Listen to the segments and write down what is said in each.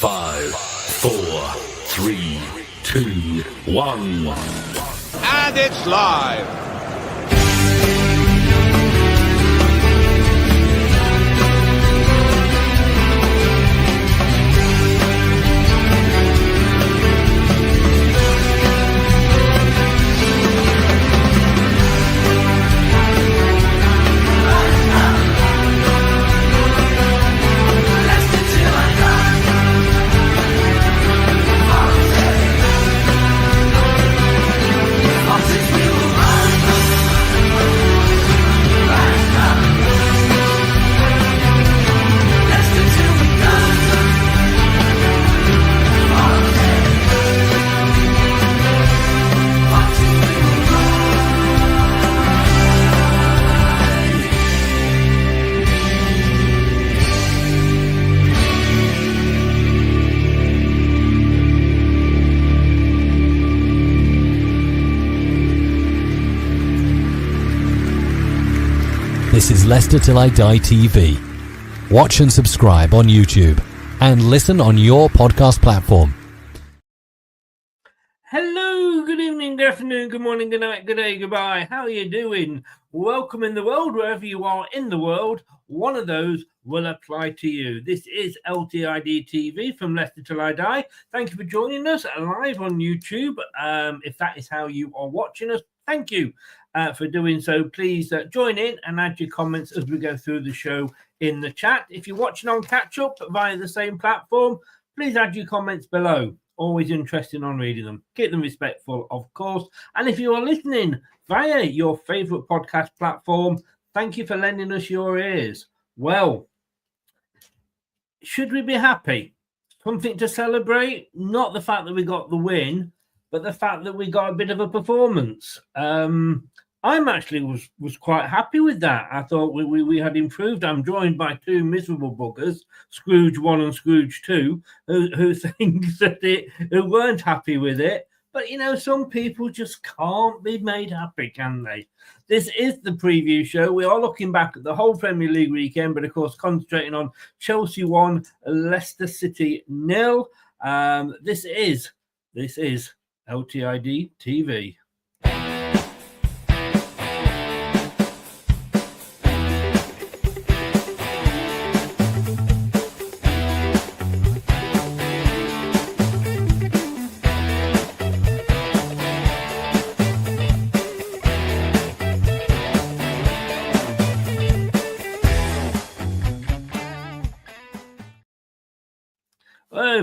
5, 4, 3, 2, 1. And it's live. This is Leicester Till I Die TV. Watch and subscribe on YouTube and listen on your podcast platform. Hello, good evening, good afternoon, good morning, good night, good day, goodbye. How are you doing? Welcome in the world, wherever you are in the world. One of those will apply to you. This is LTID TV from Leicester Till I Die. Thank you for joining us live on YouTube. If that is how you are watching us, thank you for doing so. Please join in and add your comments as we go through the show in the chat. If you're watching on catch up via the same platform, please add your comments below. Always interested on reading them. Keep them respectful, of course. And if you are listening via your favorite podcast platform, thank you for lending us your ears. Well, should we be happy? Something to celebrate? Not the fact that we got the win, but the fact that we got a bit of a performance. I'm actually was quite happy with that. I thought we had improved. I'm joined by two miserable buggers, Scrooge 1 and Scrooge 2, who think that who weren't happy with it. But, you know, some people just can't be made happy, can they? This is the preview show. We are looking back at the whole Premier League weekend, but, of course, concentrating on Chelsea 1, Leicester City 0. This is LTID TV.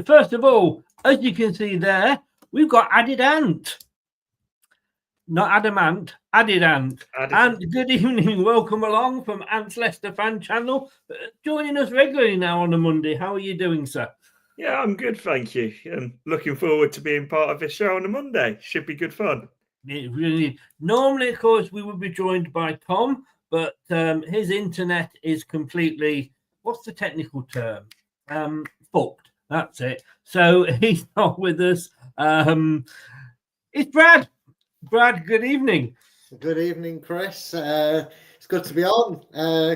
First of all, as you can see there, we've got Added Ant. Not Adamant, Added Ant. And good evening, welcome along from Ant's Leicester fan channel. Joining us regularly now on a Monday. How are you doing, sir? Yeah, I'm good, thank you. And looking forward to being part of this show on a Monday. Should be good fun. It really. Normally, of course, we would be joined by Tom, but his internet is completely, what's the technical term? Fucked. That's it. So he's not with us. It's Brad. Brad, good evening. Good evening, Chris. It's good to be on.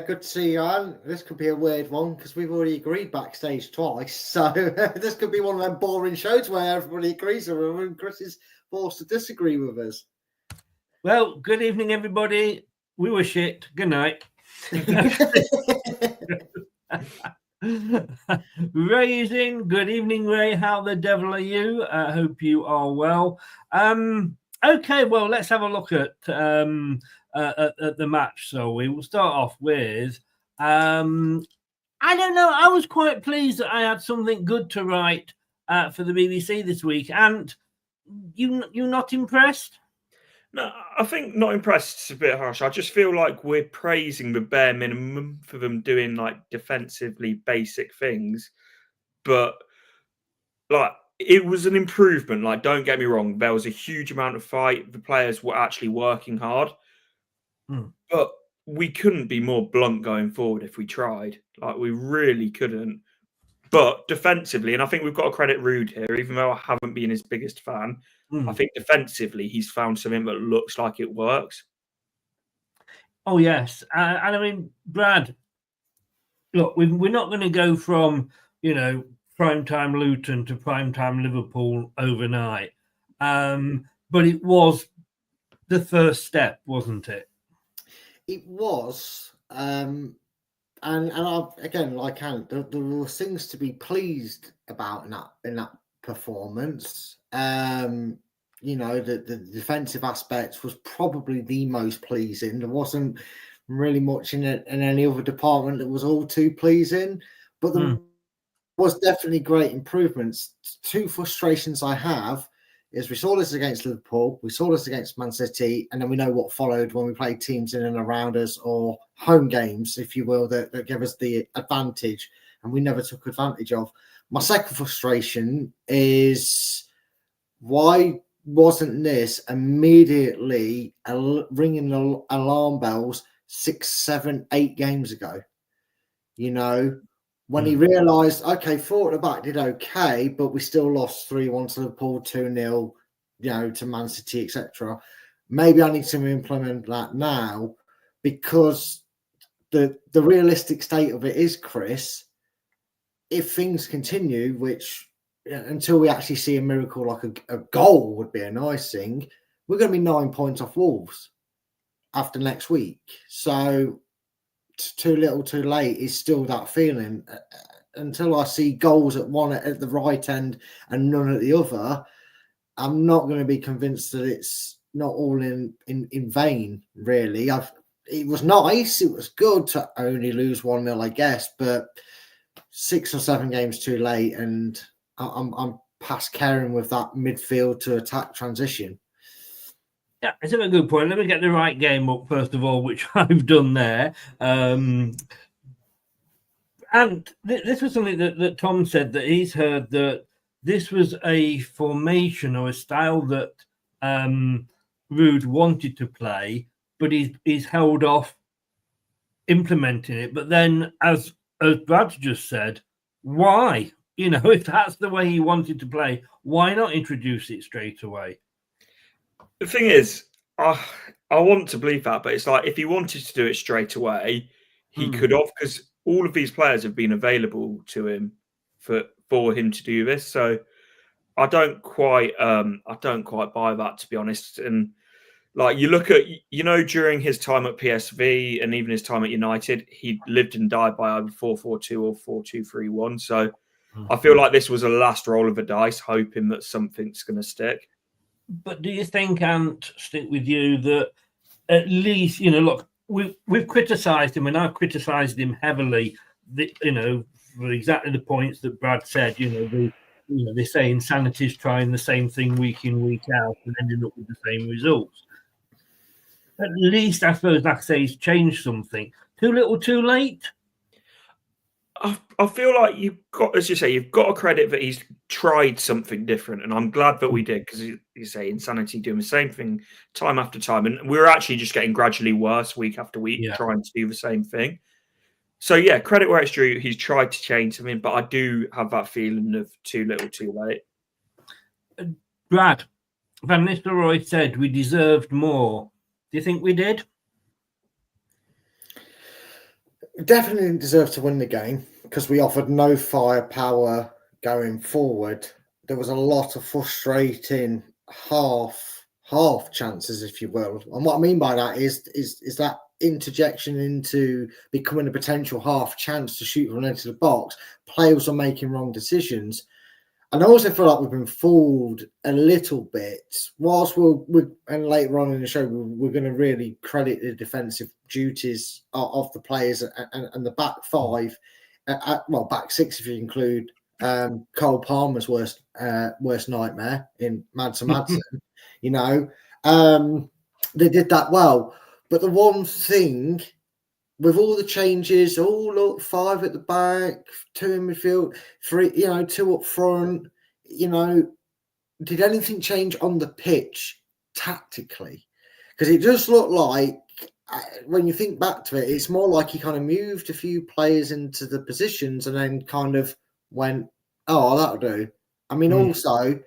Good to see you on. This could be a weird one because we've already agreed backstage twice. So this could be one of them boring shows where everybody agrees with us and Chris is forced to disagree with us. Well, good evening, everybody. We were shit. Good night. Ray is in. Good evening, Ray. How the devil are you? I hope you are well. Okay, well, let's have a look at the match. So we will start off with, I don't know, I was quite pleased that I had something good to write for the BBC this week. And you not impressed? No, I think not impressed is a bit harsh. I just feel like we're praising the bare minimum for them doing like defensively basic things. But like it was an improvement. Like, don't get me wrong, there was a huge amount of fight. The players were actually working hard. But we couldn't be more blunt going forward if we tried. Like, we really couldn't. But defensively, and I think we've got to credit Rude here, even though I haven't been his biggest fan, I think defensively he's found something that looks like it works. Oh, yes. And I mean, Brad, look, we're not going to go from primetime Luton to primetime Liverpool overnight. But it was the first step, wasn't it? It was. And again, like Ant, there were things to be pleased about in that performance. The defensive aspect was probably the most pleasing. There wasn't really much in any other department that was all too pleasing, but there was definitely great improvements. Two frustrations I have is we saw this against Liverpool, we saw this against Man City, and then we know what followed when we played teams in and around us, or home games, if you will, that gave us the advantage, and we never took advantage of. My second frustration is, why wasn't this immediately ringing the alarm bells 6, 7, 8 games ago? When he realised, okay, 4 at the back did okay, but we still lost 3-1 to Liverpool, 2-0, to Man City, etc. Maybe I need to implement that now, because the realistic state of it is, Chris, if things continue, which until we actually see a miracle like a goal would be a nice thing, we're going to be 9 points off Wolves after next week. So too little too late is still that feeling. Until I see goals at one at the right end and none at the other, I'm not going to be convinced that it's not all in vain, really. It was nice, it was good to only lose 1-0, I guess, but 6 or 7 games too late, and I'm past caring with that midfield to attack transition. Yeah, it's a good point. Let me get the right game up first of all, which I've done there. And this was something that Tom said, that he's heard that this was a formation or a style that Ruud wanted to play, but he's held off implementing it. But then, as Brad just said, why? If that's the way he wanted to play, why not introduce it straight away? The thing is, I want to believe that, but it's like, if he wanted to do it straight away, he could have, because all of these players have been available to him for him to do this. So I don't quite buy that, to be honest. And like, you look at, during his time at PSV and even his time at United, he lived and died by either 4-4-2 or 4-2-3-1. So I feel like this was a last roll of the dice, hoping that something's going to stick. But do you think, Ant, stick with you, that at least, look, we've criticised him, and I've criticised him heavily, for exactly the points that Brad said. They say insanity is trying the same thing week in, week out, and ending up with the same results. At least, I suppose, like I say, he's changed something. Too little, too late? I feel like you've got to credit that he's tried something different, and I'm glad that we did, because you say insanity doing the same thing time after time, and we're actually just getting gradually worse week after week, trying to do the same thing. So yeah, credit where it's due. He's tried to change something, but I do have that feeling of too little, too late. Brad, Van Nistelrooy said we deserved more. Do you think we did? Definitely deserved to win the game, because we offered no firepower going forward. There was a lot of frustrating half chances, if you will. And what I mean by that is that interjection into becoming a potential half chance to shoot one into the box. Players are making wrong decisions. And I also feel like we've been fooled a little bit. Whilst and later on in the show, we're going to really credit the defensive duties of the players and the back five, back six if you include Cole Palmer's worst nightmare in Madsen. They did that well. But the one thing, with all the changes, look, 5 at the back, 2 in midfield, 3, 2 up front, did anything change on the pitch tactically? Because it just looked like, when you think back to it, it's more like he kind of moved a few players into the positions and then kind of went, oh, that'll do. I mean, also,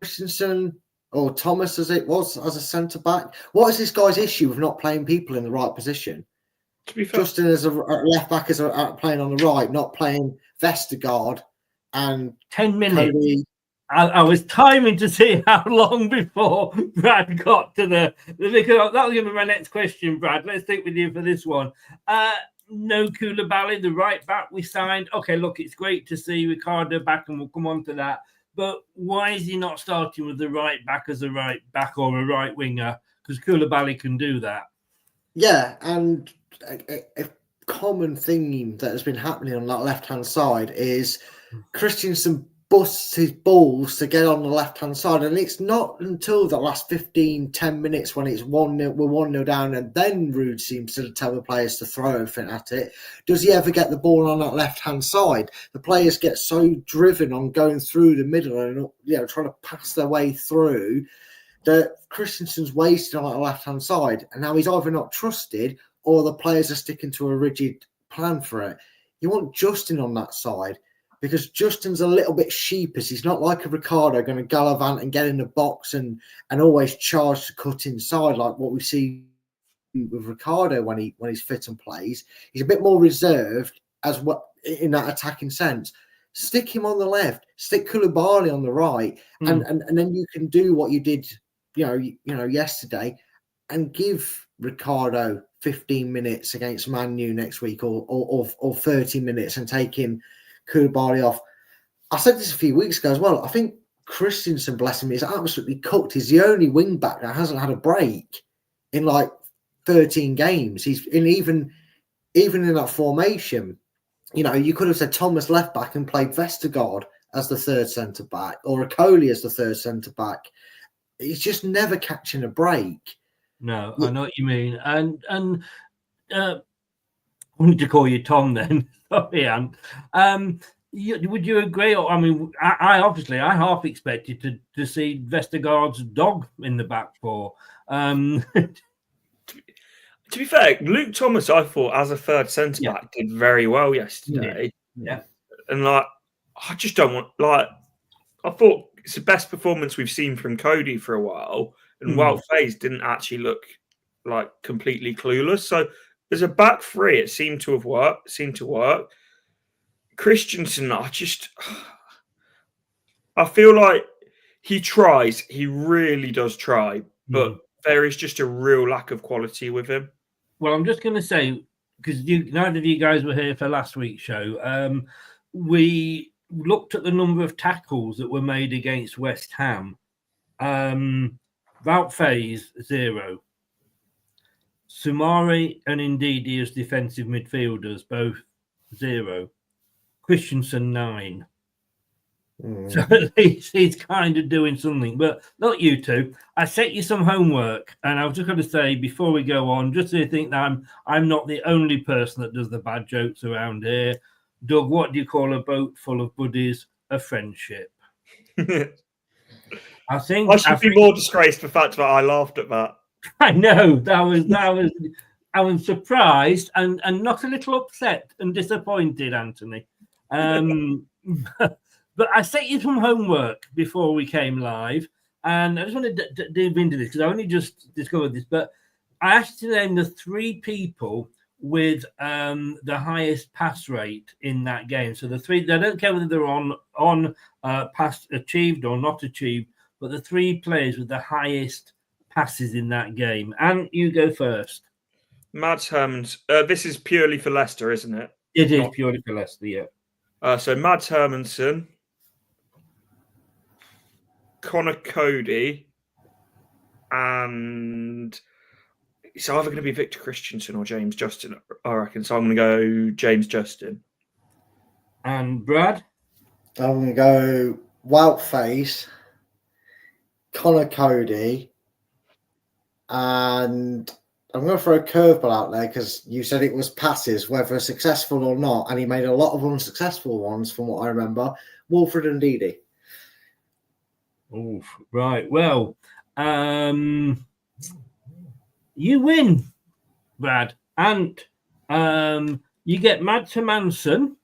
Christensen or Thomas, as it was, as a centre-back, what is this guy's issue with not playing people in the right position? To be fair, Justin as a left back, as playing on the right, not playing Vestergaard and 10 minutes. Cody. I was timing to see how long before Brad got to because that'll give me my next question, Brad. Let's stick with you for this one. No Koulibaly, the right back we signed. Okay, look, it's great to see Ricardo back, and we'll come on to that. But why is he not starting with the right back as a right back or a right winger? Because Koulibaly can do that. Yeah, and a common theme that has been happening on that left-hand side is Christensen busts his balls to get on the left-hand side, and it's not until the last 15-10 minutes when it's 1-0, we're 1-0 down, and then Ruud seems to tell the players to throw everything at it. Does he ever get the ball on that left-hand side? The players get so driven on going through the middle and trying to pass their way through that Christensen's wasted on that left-hand side, and now he's either not trusted or the players are sticking to a rigid plan for it. You want Justin on that side, because Justin's a little bit sheepish. He's not like a Ricardo going to gallivant and get in the box and always charge to cut inside like what we see with Ricardo when he's fit and plays. He's a bit more reserved as what in that attacking sense. Stick him on the left, stick Koulibaly on the right, and then you can do what you did, yesterday, and give Ricardo 15 minutes against Man U next week, or 30 minutes, and take him Koulibaly off. I said this a few weeks ago as well. I think Christensen, bless him, is absolutely cooked. He's the only wing back that hasn't had a break in like 13 games. He's even in that formation. You could have said Thomas left back and played Vestergaard as the third centre back, or Akoli as the third centre back. He's just never catching a break. No, I know what you mean. And I wanted to call you Tom then. Sorry, Ant. Would you agree? I mean, I obviously half expected to see Vestergaard's dog in the back four. To be fair, Luke Thomas, I thought, as a third centre back, did very well yesterday. Yeah. And I just don't want I thought it's the best performance we've seen from Cody for a while, and Wout Faes didn't actually look like completely clueless. So as a back three, it seemed to work. Christensen, I feel like he tries. He really does try, but there is just a real lack of quality with him. Well, I'm just going to say, because neither of you guys were here for last week's show, we looked at the number of tackles that were made against West Ham. Wout Faes, 0. Soumare and Ndidi as defensive midfielders, both 0. Christensen, 9. So at least he's kind of doing something. But not you two. I set you some homework, and I was just going to say before we go on, just so you think that I'm not the only person that does the bad jokes around here. Doug, what do you call a boat full of buddies? A friendship. I should be more disgraced for the fact that I laughed at that. I know that was. I was surprised and not a little upset and disappointed, Anthony. But I set you some homework before we came live, and I just want to dive into this because I only just discovered this. But I asked you to name the 3 people with the highest pass rate in that game. So the 3, they don't care whether they're on pass achieved or not achieved, but the 3 players with the highest passes in that game. And you go first. Mads Hermans. This is purely for Leicester, isn't it? It is purely for Leicester, yeah. So Mads Hermansen, Connor Cody, and it's either going to be Victor Christensen or James Justin, I reckon. So I'm going to go James Justin. And Brad? I'm going to go Wout Faes, Connor Cody, and I'm going to throw a curveball out there because you said it was passes, whether successful or not, and he made a lot of unsuccessful ones from what I remember. Wilfred Ndidi. Oh, right. Well, you win, Brad. And you get Mads Hermansen.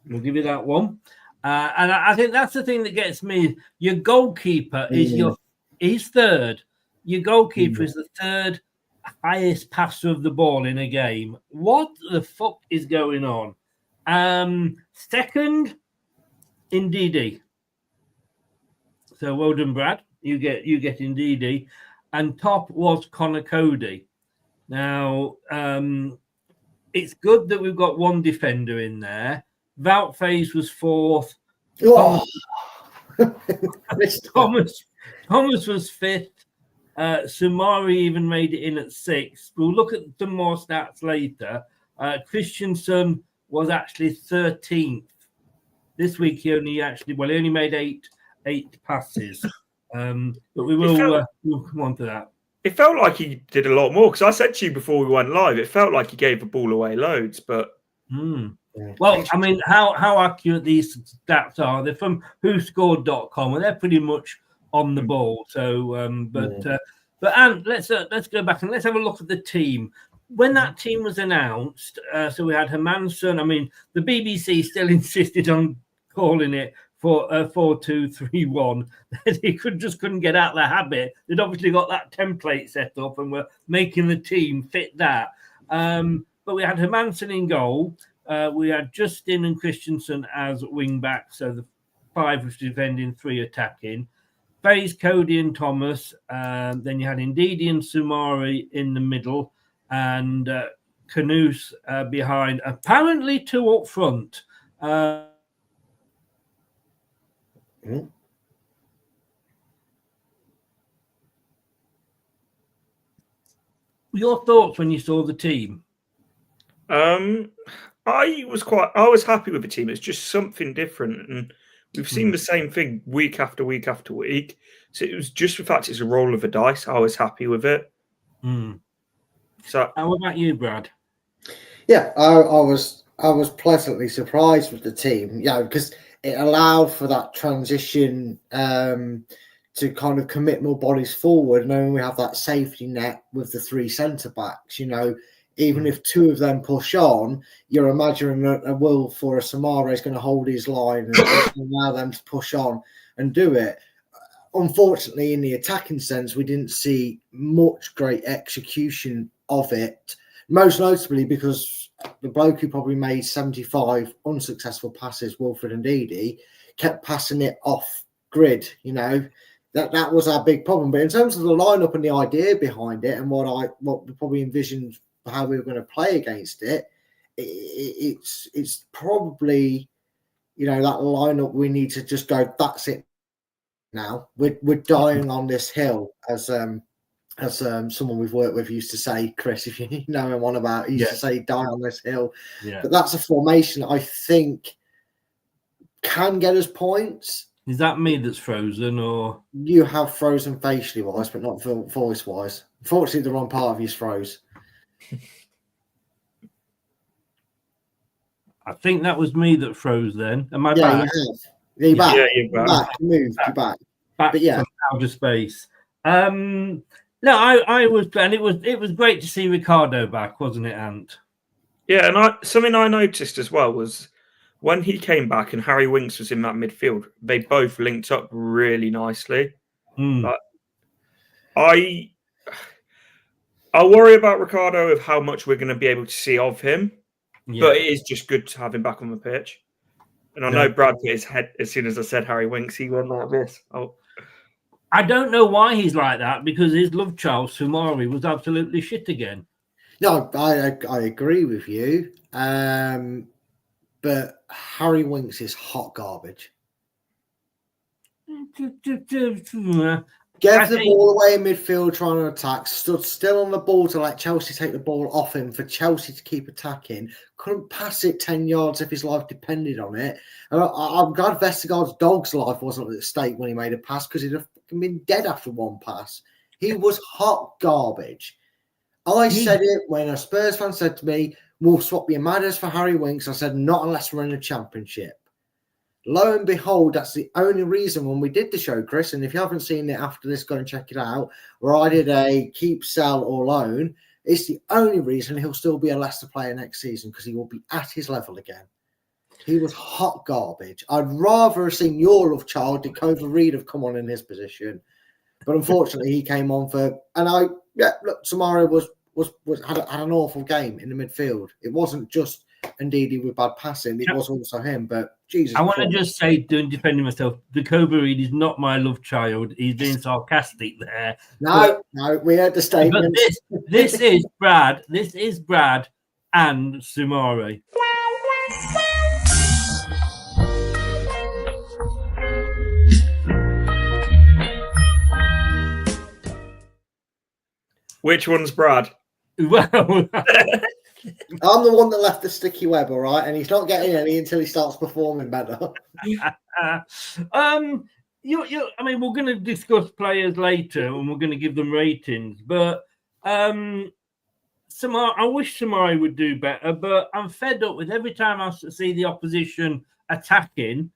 We'll give you that one. And I think that's the thing that gets me. Your goalkeeper he's third. Your goalkeeper is the third highest passer of the ball in a game. What the fuck is going on? Second, Ndidi. So well done, Brad. You get Ndidi. And top was Connor Cody. Now, it's good that we've got one defender in there. Voutface was fourth. Oh. Thomas was fifth. Sumari even made it in at sixth. We'll look at some more stats later. Christensen was actually 13th. This week he only made eight passes. But we'll come on to that. It felt like he did a lot more, because I said to you before we went live, it felt like he gave the ball away loads, but... Well, I mean, how accurate these stats are, they're from whoscored.com, and they're pretty much on the ball. So, but Ant, let's go back and let's have a look at the team. When that team was announced, so we had Hermansson. I mean, the BBC still insisted on calling it for 4-2-3-1. They couldn't get out of the habit. They'd obviously got that template set up and were making the team fit that. But we had Hermansson in goal. We had Justin and Christensen as wing backs, so the 5 was defending, 3 attacking. Faze, Cody and Thomas. Then you had Ndidi and Sumari in the middle, and Canoes behind. Apparently 2 up front. Your thoughts when you saw the team? I was happy with the team. It's just something different, and we've seen the same thing week after week after week. So it was just the fact it's a roll of the dice. I was happy with it. So, how about you, Brad? Yeah, I was pleasantly surprised with the team. Yeah, because it allowed for that transition to kind of commit more bodies forward, and then we have that safety net with the 3 centre backs. You know, even if 2 of them push on, you're imagining a Wolf or a Samara is going to hold his line and allow them to push on and do it. Unfortunately, in the attacking sense, we didn't see much great execution of it, most notably because the bloke who probably made 75 unsuccessful passes, Wilfred Ndidi, kept passing it off grid. You know, that was our big problem. But in terms of the lineup and the idea behind it, and what we probably envisioned how we were going to play against it, it's probably, you know, that lineup we need to just go, that's it now. We're dying on this hill, as someone we've worked with used to say, Chris, if you know him on about, he used to say, die on this hill. Yeah. But that's a formation I think can get us points. Is that me that's frozen, or you have frozen facially wise, but not voice wise? Unfortunately, the wrong part of you's froze. I think that was me that froze then. Am I back? You have. You're back. Yeah, you're back. Moved. You're back. But yeah, from outer space. No, I was, and it was great to see Ricardo back, wasn't it, Ant? Yeah, and something I noticed as well was when he came back and Harry Winks was in that midfield, they both linked up really nicely. Like, I worry about Ricardo of how much we're going to be able to see of him, but it is just good to have him back on the pitch. And I know Brad hit his head as soon as I said Harry Winks, he went like this. I don't know why he's like that, because his love child, Sumari, was absolutely shit again. No, I agree with you. But Harry Winks is hot garbage. Gave the ball away in midfield trying to attack, stood still on the ball to let Chelsea take the ball off him for Chelsea to keep attacking. Couldn't pass it 10 yards if his life depended on it. And I'm glad Vestergaard's dog's life wasn't at stake when he made a pass, because he'd have been dead after one pass. He was hot garbage. I said it when a Spurs fan said to me, we'll swap your Madders for Harry Winks. I said, not unless we're in a championship. Lo and behold, that's the only reason when we did the show, Chris, and if you haven't seen it after this, go and check it out, where I did a keep, sell or loan, it's the only reason he'll still be a Leicester player next season, because he will be at his level again. He was hot garbage. I'd rather have seen your love child, Dakota Reed, have come on in his position. But unfortunately, he came on for, and look, Samara had an awful game in the midfield. It wasn't just Ndidi with bad passing. It was also him, but Jesus I want to Christ. just say, defending myself, the Cobra Reed is not my love child. He's being sarcastic there. No, we heard the But statement. this is Brad. This is Brad and Sumari. Which one's Brad? Well, I'm the one that left the sticky web, all right, and he's not getting any until he starts performing better. I mean, we're going to discuss players later, and we're going to give them ratings. But I wish Samari would do better. But I'm fed up with every time I see the opposition attacking,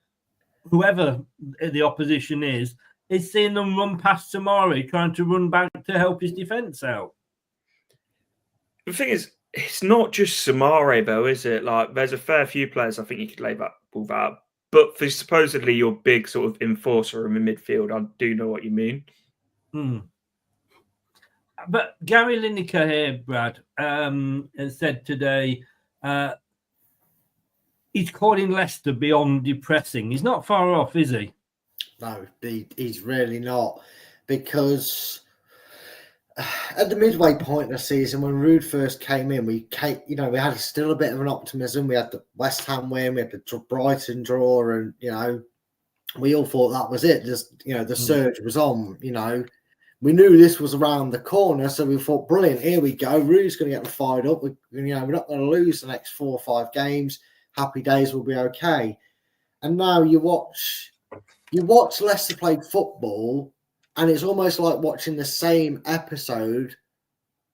whoever the opposition is seeing them run past Samari, trying to run back to help his defence out. The thing is, it's not just Samari, though, is it? Like, there's a fair few players I think you could lay that ball out. But for supposedly your big sort of enforcer in the midfield, I do know what you mean. But Gary Lineker here, Brad, has said today he's calling Leicester beyond depressing. He's not far off, is he? No, he's really not. Because at the midway point of the season, when Rude first came in, we had still a bit of an optimism. We had the West Ham win, we had the Brighton draw, and we all thought that was it. Just the surge was on. We knew this was around the corner, so we thought, brilliant, here we go. Rude's going to get them fired up. We're not going to lose the next 4 or 5 games. Happy days will be okay. And now you watch Leicester play football, and it's almost like watching the same episode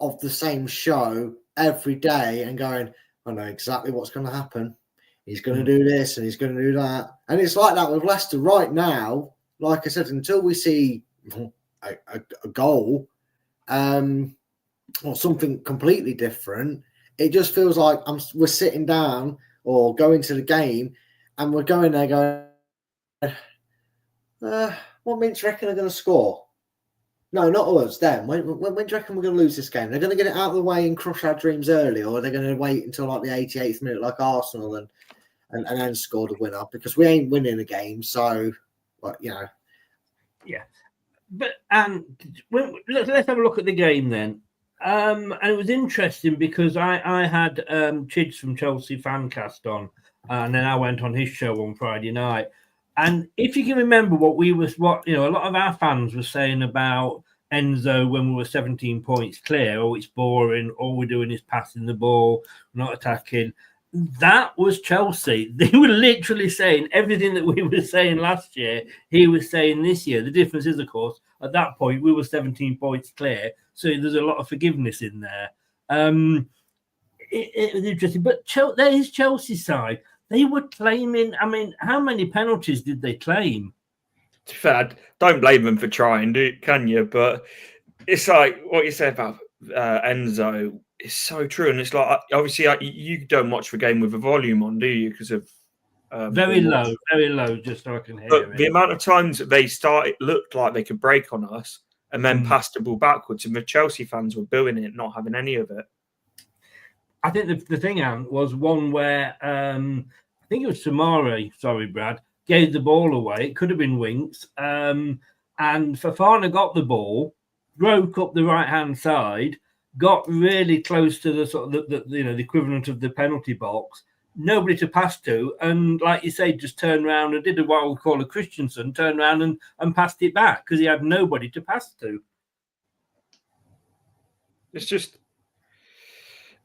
of the same show every day and going, I know exactly what's going to happen. He's going to do this and he's going to do that. And it's like that with Leicester right now. Like I said, until we see a goal or something completely different, it just feels like we're sitting down or going to the game and we're going there going, what means do you reckon they're going to score? No, not us, them. When do you reckon we're going to lose this game? They're going to get it out of the way and crush our dreams early, or they're going to wait until like the 88th minute like Arsenal and then score the winner, because we ain't winning the game. So, Yeah. But let's have a look at the game then. And it was interesting because I had Chids from Chelsea Fancast on, and then I went on his show on Friday night. And if you can remember what a lot of our fans were saying about Enzo when we were 17 points clear, it's boring, all we're doing is passing the ball, we're not attacking. That was Chelsea. They were literally saying everything that we were saying last year, he was saying this year. The difference is, of course, at that point, we were 17 points clear, so there's a lot of forgiveness in there. It was interesting. But there is Chelsea's side. They were claiming, how many penalties did they claim? To be fair, don't blame them for trying, can you? But it's like what you said about Enzo is so true. And it's like, obviously, you don't watch the game with the volume on, do you? Because of very low, just so I can hear But it. the amount of times that it looked like they could break on us and then passed the ball backwards, and the Chelsea fans were booing it, not having any of it. I think the thing, Ant, was one where I think it was Samari, sorry, Brad, gave the ball away. It could have been Winks. And Fofana got the ball, broke up the right-hand side, got really close to the sort of the equivalent of the penalty box, nobody to pass to, and like you say, just turned around and did what we call a Christensen, turned around and passed it back because he had nobody to pass to. It's just...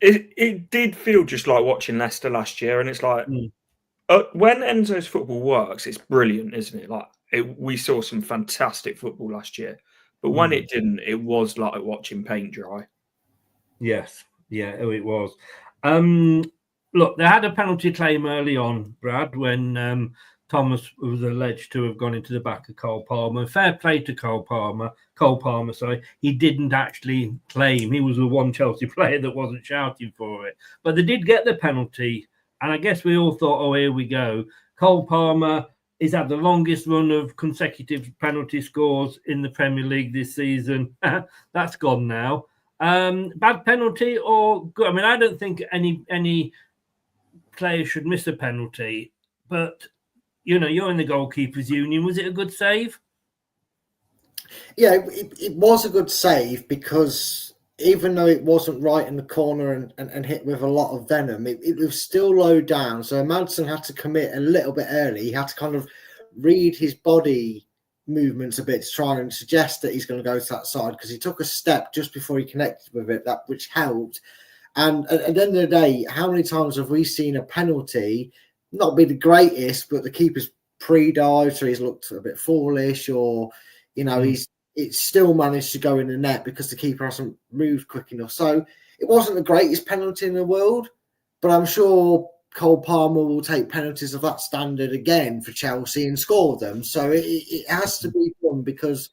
It did feel just like watching Leicester last year, and it's like when Enzo's football works, it's brilliant, isn't it? Like we saw some fantastic football last year, but when it didn't, it was like watching paint dry. Yes, yeah, it was. Look, they had a penalty claim early on, Brad, when Thomas was alleged to have gone into the back of Cole Palmer. Fair play to Cole Palmer. He didn't actually claim. He was the one Chelsea player that wasn't shouting for it. But they did get the penalty. And I guess we all thought, oh, here we go. Cole Palmer has had the longest run of consecutive penalty scores in the Premier League this season. That's gone now. Bad penalty or good? I don't think any players should miss a penalty, but you're in the goalkeepers union. Was it a good save? Yeah, it was a good save because even though it wasn't right in the corner and hit with a lot of venom, it was still low down. So Madsen had to commit a little bit early. He had to kind of read his body movements a bit to try and suggest that he's going to go to that side, because he took a step just before he connected with it, which helped. And at the end of the day, how many times have we seen a penalty not be the greatest, but the keeper's pre-dive, so he's looked a bit foolish, or it's still managed to go in the net because the keeper hasn't moved quick enough. So it wasn't the greatest penalty in the world, but I'm sure Cole Palmer will take penalties of that standard again for Chelsea and score them. So it has to be done, because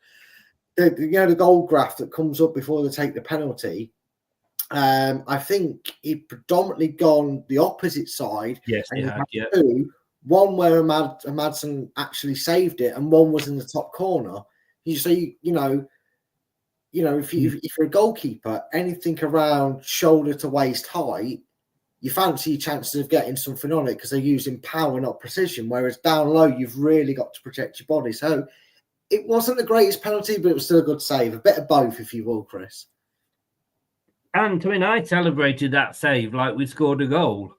the goal graph that comes up before they take the penalty, I think he'd predominantly gone the opposite side. Yes, and he had, yeah. Two, one where Madsen actually saved it, and one was in the top corner. If you're a goalkeeper, anything around shoulder to waist height, you fancy your chances of getting something on it because they're using power, not precision. Whereas down low, you've really got to protect your body. So it wasn't the greatest penalty, but it was still a good save. A bit of both, if you will, Chris. And I celebrated that save like we scored a goal.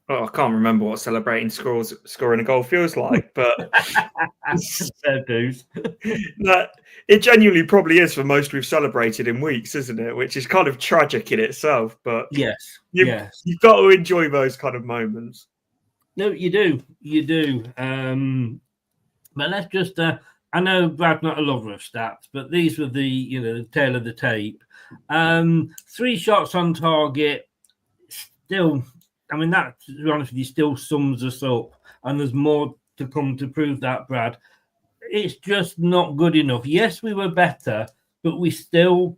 Oh, I can't remember what celebrating scoring a goal feels like, but it genuinely probably is for most we've celebrated in weeks, isn't it? Which is kind of tragic in itself, but yes, you've got to enjoy those kind of moments. No, you do. But let's just. I know Brad's not a lover of stats, but these were the tail of the tape. 3 shots on target. Still, that, to be honest with you, still sums us up. And there's more to come to prove that, Brad. It's just not good enough. Yes, we were better, but we still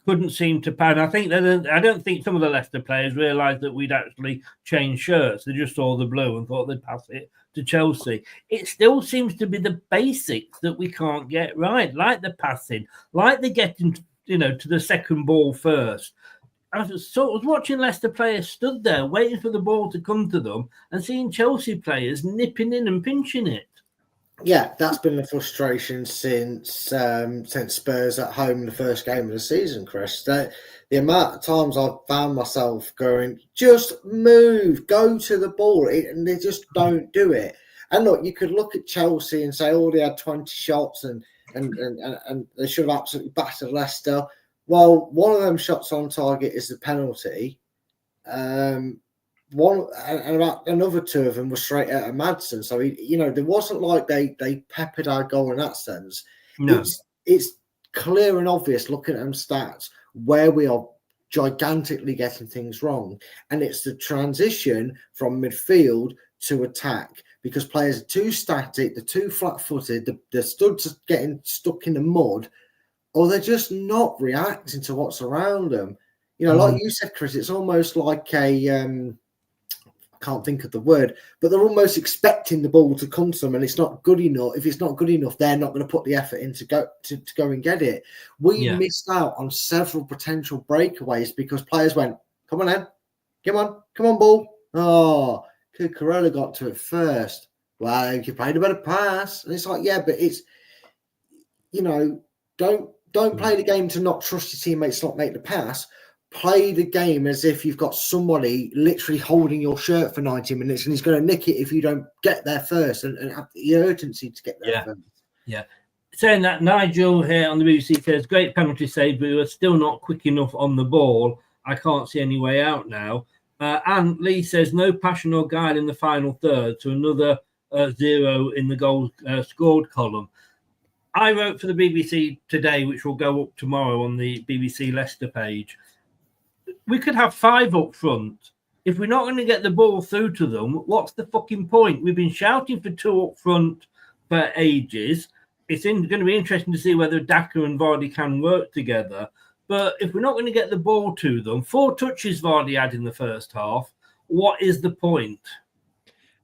couldn't seem to pad. I don't think some of the Leicester players realised that we'd actually changed shirts. They just saw the blue and thought they'd pass it to Chelsea. It still seems to be the basics that we can't get right, like the passing, like the getting, to the second ball first. I was watching Leicester players stood there waiting for the ball to come to them and seeing Chelsea players nipping in and pinching it. Yeah, that's been the frustration since Spurs at home in the first game of the season, Chris. The amount of times I've found myself going, just move, go to the ball, and they just don't do it. And look, you could look at Chelsea and say, oh, they had 20 shots and they should have absolutely battered Leicester. Well, one of them shots on target is the penalty. One and about another 2 of them were straight out of Madsen. So there wasn't like they peppered our goal in that sense. No. It's clear and obvious looking at them stats where we are gigantically getting things wrong, and it's the transition from midfield to attack, because players are too static, they're too flat-footed, the studs are getting stuck in the mud, or they're just not reacting to what's around them. Like you said, Chris, it's almost like I can't think of the word, but they're almost expecting the ball to come to them, and it's not good enough. If it's not good enough, they're not going to put the effort in to go and get it. We missed out on several potential breakaways because players went, come on then, come on, ball. Oh, Cucurella got to it first. Well, if you played a better pass, and it's like, yeah, but it's don't play the game to not trust your teammates to not make the pass. Play the game as if you've got somebody literally holding your shirt for 90 minutes and he's going to nick it if you don't get there first and have the urgency to get there first. Yeah. Saying that, Nigel here on the BBC says, great penalty save, but we were still not quick enough on the ball. I can't see any way out now. And Lee says, no passion or guile in the final third, so another 0 in the goals scored column. I wrote for the BBC today, which will go up tomorrow on the BBC Leicester page. We could have 5 up front. If we're not going to get the ball through to them, what's the fucking point? We've been shouting for 2 up front for ages. It's going to be interesting to see whether Daka and Vardy can work together. But if we're not going to get the ball to them, 4 touches Vardy had in the first half, what is the point?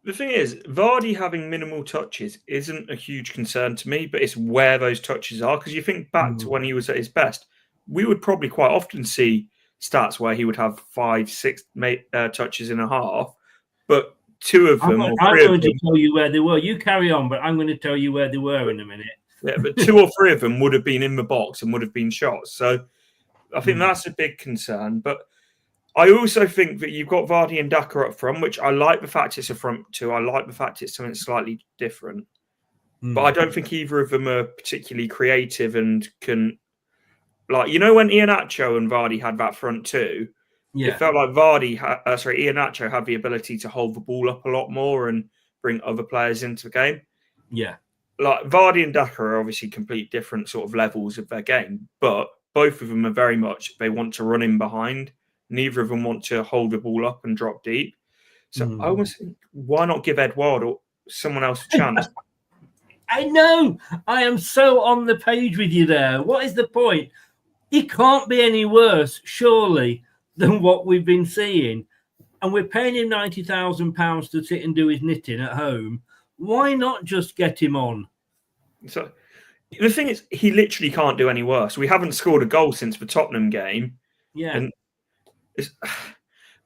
The thing is, Vardy having minimal touches isn't a huge concern to me, but it's where those touches are. Because you think back to when he was at his best, we would probably quite often see stats where he would have 5-6 touches in a half, but two of them or I'm three of going them. to tell you where they were. You carry on, but I'm going to tell you where they were in a minute. Yeah, but two or three of them would have been in the box and would have been shots. So I think that's a big concern. But I also think that you've got Vardy and Daka up front, which I like the fact it's a front two. I like the fact it's something slightly different. But I don't think either of them are particularly creative and can, like, you know, when Iheanacho and Vardy had that front two, it felt like Iheanacho had the ability to hold the ball up a lot more and bring other players into the game. Yeah. Like Vardy and Daka are obviously complete different sort of levels of their game, but both of them are very much, they want to run in behind. Neither of them want to hold the ball up and drop deep. So I almost think, why not give Edouard or someone else a chance? I know. I am so on the page with you there. What is the point? He can't be any worse, surely, than what we've been seeing. And we're paying him £90,000 to sit and do his knitting at home. Why not just get him on? So the thing is, he literally can't do any worse. We haven't scored a goal since the Tottenham game. Yeah. And the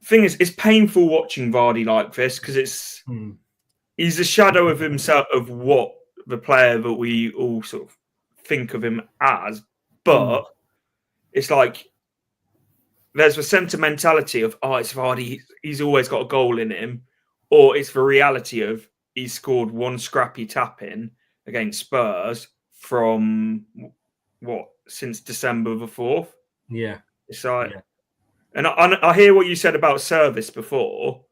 thing is, it's painful watching Vardy like this because he's a shadow of himself, of what the player that we all sort of think of him as. But it's like there's the sentimentality of, oh, it's Vardy, he's always got a goal in him. Or it's the reality of he scored one scrappy tap in against Spurs from since December the 4th. Yeah. It's like, and I hear what you said about service before,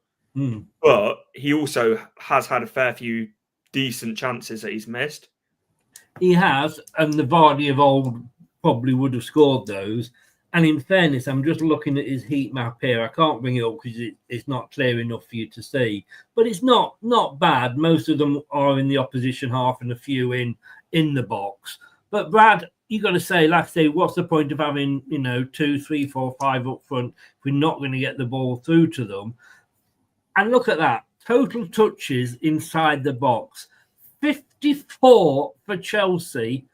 but he also has had a fair few decent chances that he's missed. He has, and the Vardy of old probably would have scored those. And in fairness, I'm just looking at his heat map here. I can't bring it up because it's not clear enough for you to see. But it's not bad. Most of them are in the opposition half and a few in the box. But Brad, you got to say, like I say, what's the point of having 2, 3, 4, 5 up front if we're not going to get the ball through to them? And look at that. Total touches inside the box. 54 for Chelsea,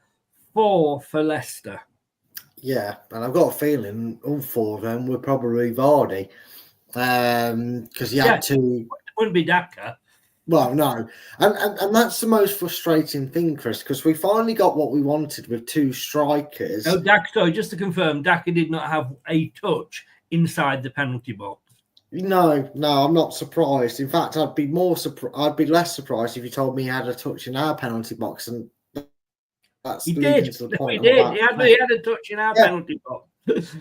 4 for Leicester. Yeah, and I've got a feeling all 4 of them were probably Vardy. Because he had two. It wouldn't be Daka. Well, no. And that's the most frustrating thing, Chris, because we finally got what we wanted with 2 strikers. Oh, Daka, sorry, just to confirm, Daka did not have a touch inside the penalty box. No, I'm not surprised. In fact, I'd be less surprised if you told me he had a touch in our penalty box, and that's he did. To the point he did. He had a touch in our penalty box.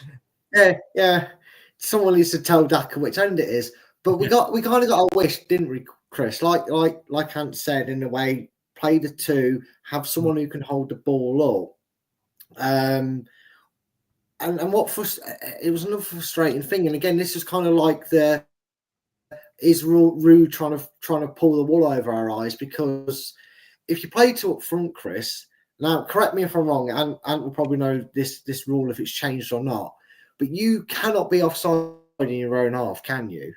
yeah. Someone needs to tell Daka which end it is. But we kind of got our wish, didn't we, Chris? Like Ant said, in a way, play the 2, have someone who can hold the ball up. And it was another frustrating thing. And again, this is kind of like is Rue trying to pull the wool over our eyes, because if you play 2 up front, Chris, now correct me if I'm wrong, and Ant will probably know this rule if it's changed or not, but you cannot be offside in your own half, can you?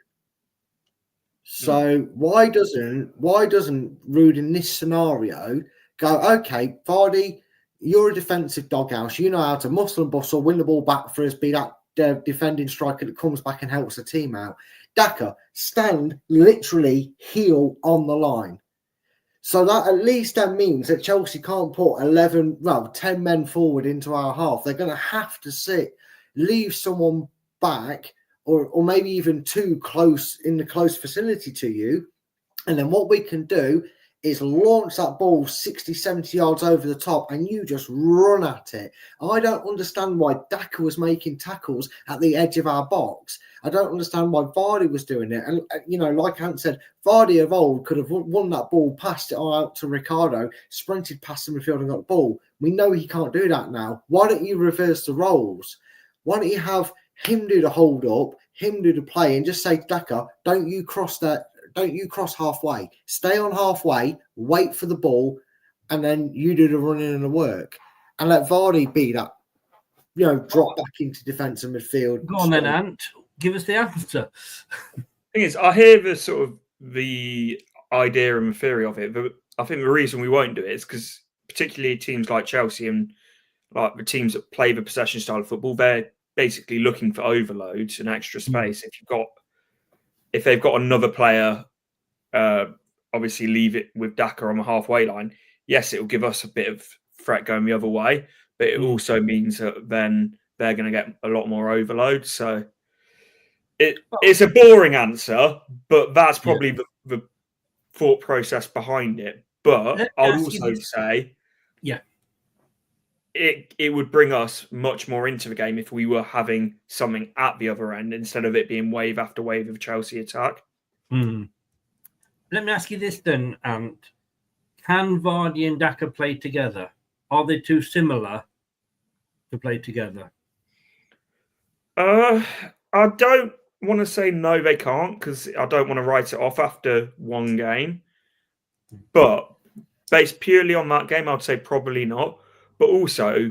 So why doesn't Rude in this scenario go, okay, Vardy, you're a defensive doghouse. You know how to muscle and bustle, win the ball back for us, be that defending striker that comes back and helps the team out. Daka, stand literally heel on the line. So that at least that means that Chelsea can't put 10 men forward into our half. They're going to have to leave someone back, or maybe even 2 close in the close vicinity to you. And then what we can do is launch that ball 60, 70 yards over the top and you just run at it. I don't understand why Daka was making tackles at the edge of our box. I don't understand why Vardy was doing it. And, like Ant said, Vardy of old could have won that ball, passed it out to Ricardo, sprinted past the midfield and got the ball. We know he can't do that now. Why don't you reverse the roles? Why don't you have him do the hold up, him do the play, and just say, Daka, don't you cross halfway. Stay on halfway, wait for the ball, and then you do the running and the work. And let Vardy be that, drop back into defence and midfield. Go on then, Ant. Give us the answer. Thing is, I hear the idea and the theory of it, but I think the reason we won't do it is because particularly teams like Chelsea and like the teams that play the possession style of football, they're basically looking for overloads and extra space. If you've got if they've got another player, obviously leave it with Daka on the halfway line, yes, it will give us a bit of threat going the other way, but it also means that then they're going to get a lot more overload. So it's a boring answer, but that's probably the thought process behind it. But I would also say, it would bring us much more into the game if we were having something at the other end instead of it being wave after wave of Chelsea attack. Let me ask you this then, Ant. Can Vardy and Daka play together? Are they too similar to play together? I don't want to say no, they can't, because I don't want to write it off after one game. But based purely on that game, I'd say probably not. But also,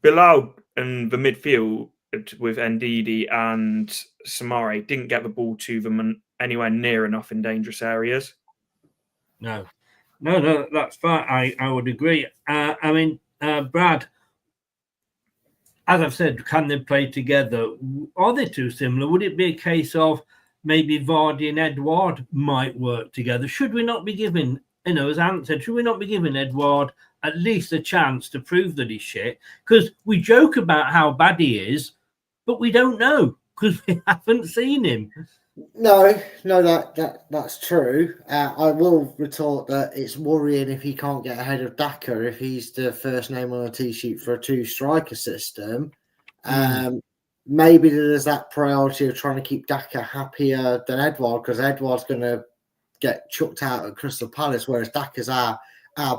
Bilal and the midfield with Ndidi and Samari didn't get the ball to them anywhere near enough in dangerous areas. No, that's fine. I would agree. I mean, Brad, as I've said, can they play together? Are they too similar? Would it be a case of maybe Vardy and Edouard might work together? Should we not be giving, as Ant said, should we not be giving Edouard at least a chance to prove that he's shit? Because we joke about how bad he is, but we don't know because we haven't seen him. No, that's true. I will retort that it's worrying if he can't get ahead of Daka if he's the first name on a T-sheet for a two-striker system. Maybe there's that priority of trying to keep Daka happier than Edouard, because Edouard's going to get chucked out at Crystal Palace, whereas Daka's our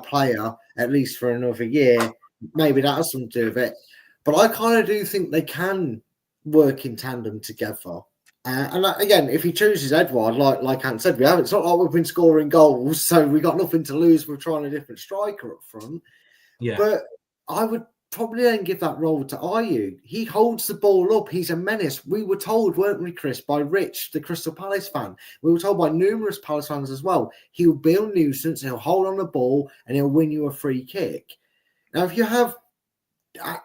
player, at least for another year. Maybe that has something to do with it. But I kind of do think they can work in tandem together. And again, if he chooses Edouard, like Ant said, it's not like we've been scoring goals, so we've got nothing to lose. We're trying a different striker up front. Yeah. But I would probably then give that role to Ayew. He holds the ball up. He's a menace. We were told, weren't we, Chris, by Rich, the Crystal Palace fan. We were told by numerous Palace fans as well. He'll be a nuisance. He'll hold on the ball and he'll win you a free kick. Now, if you have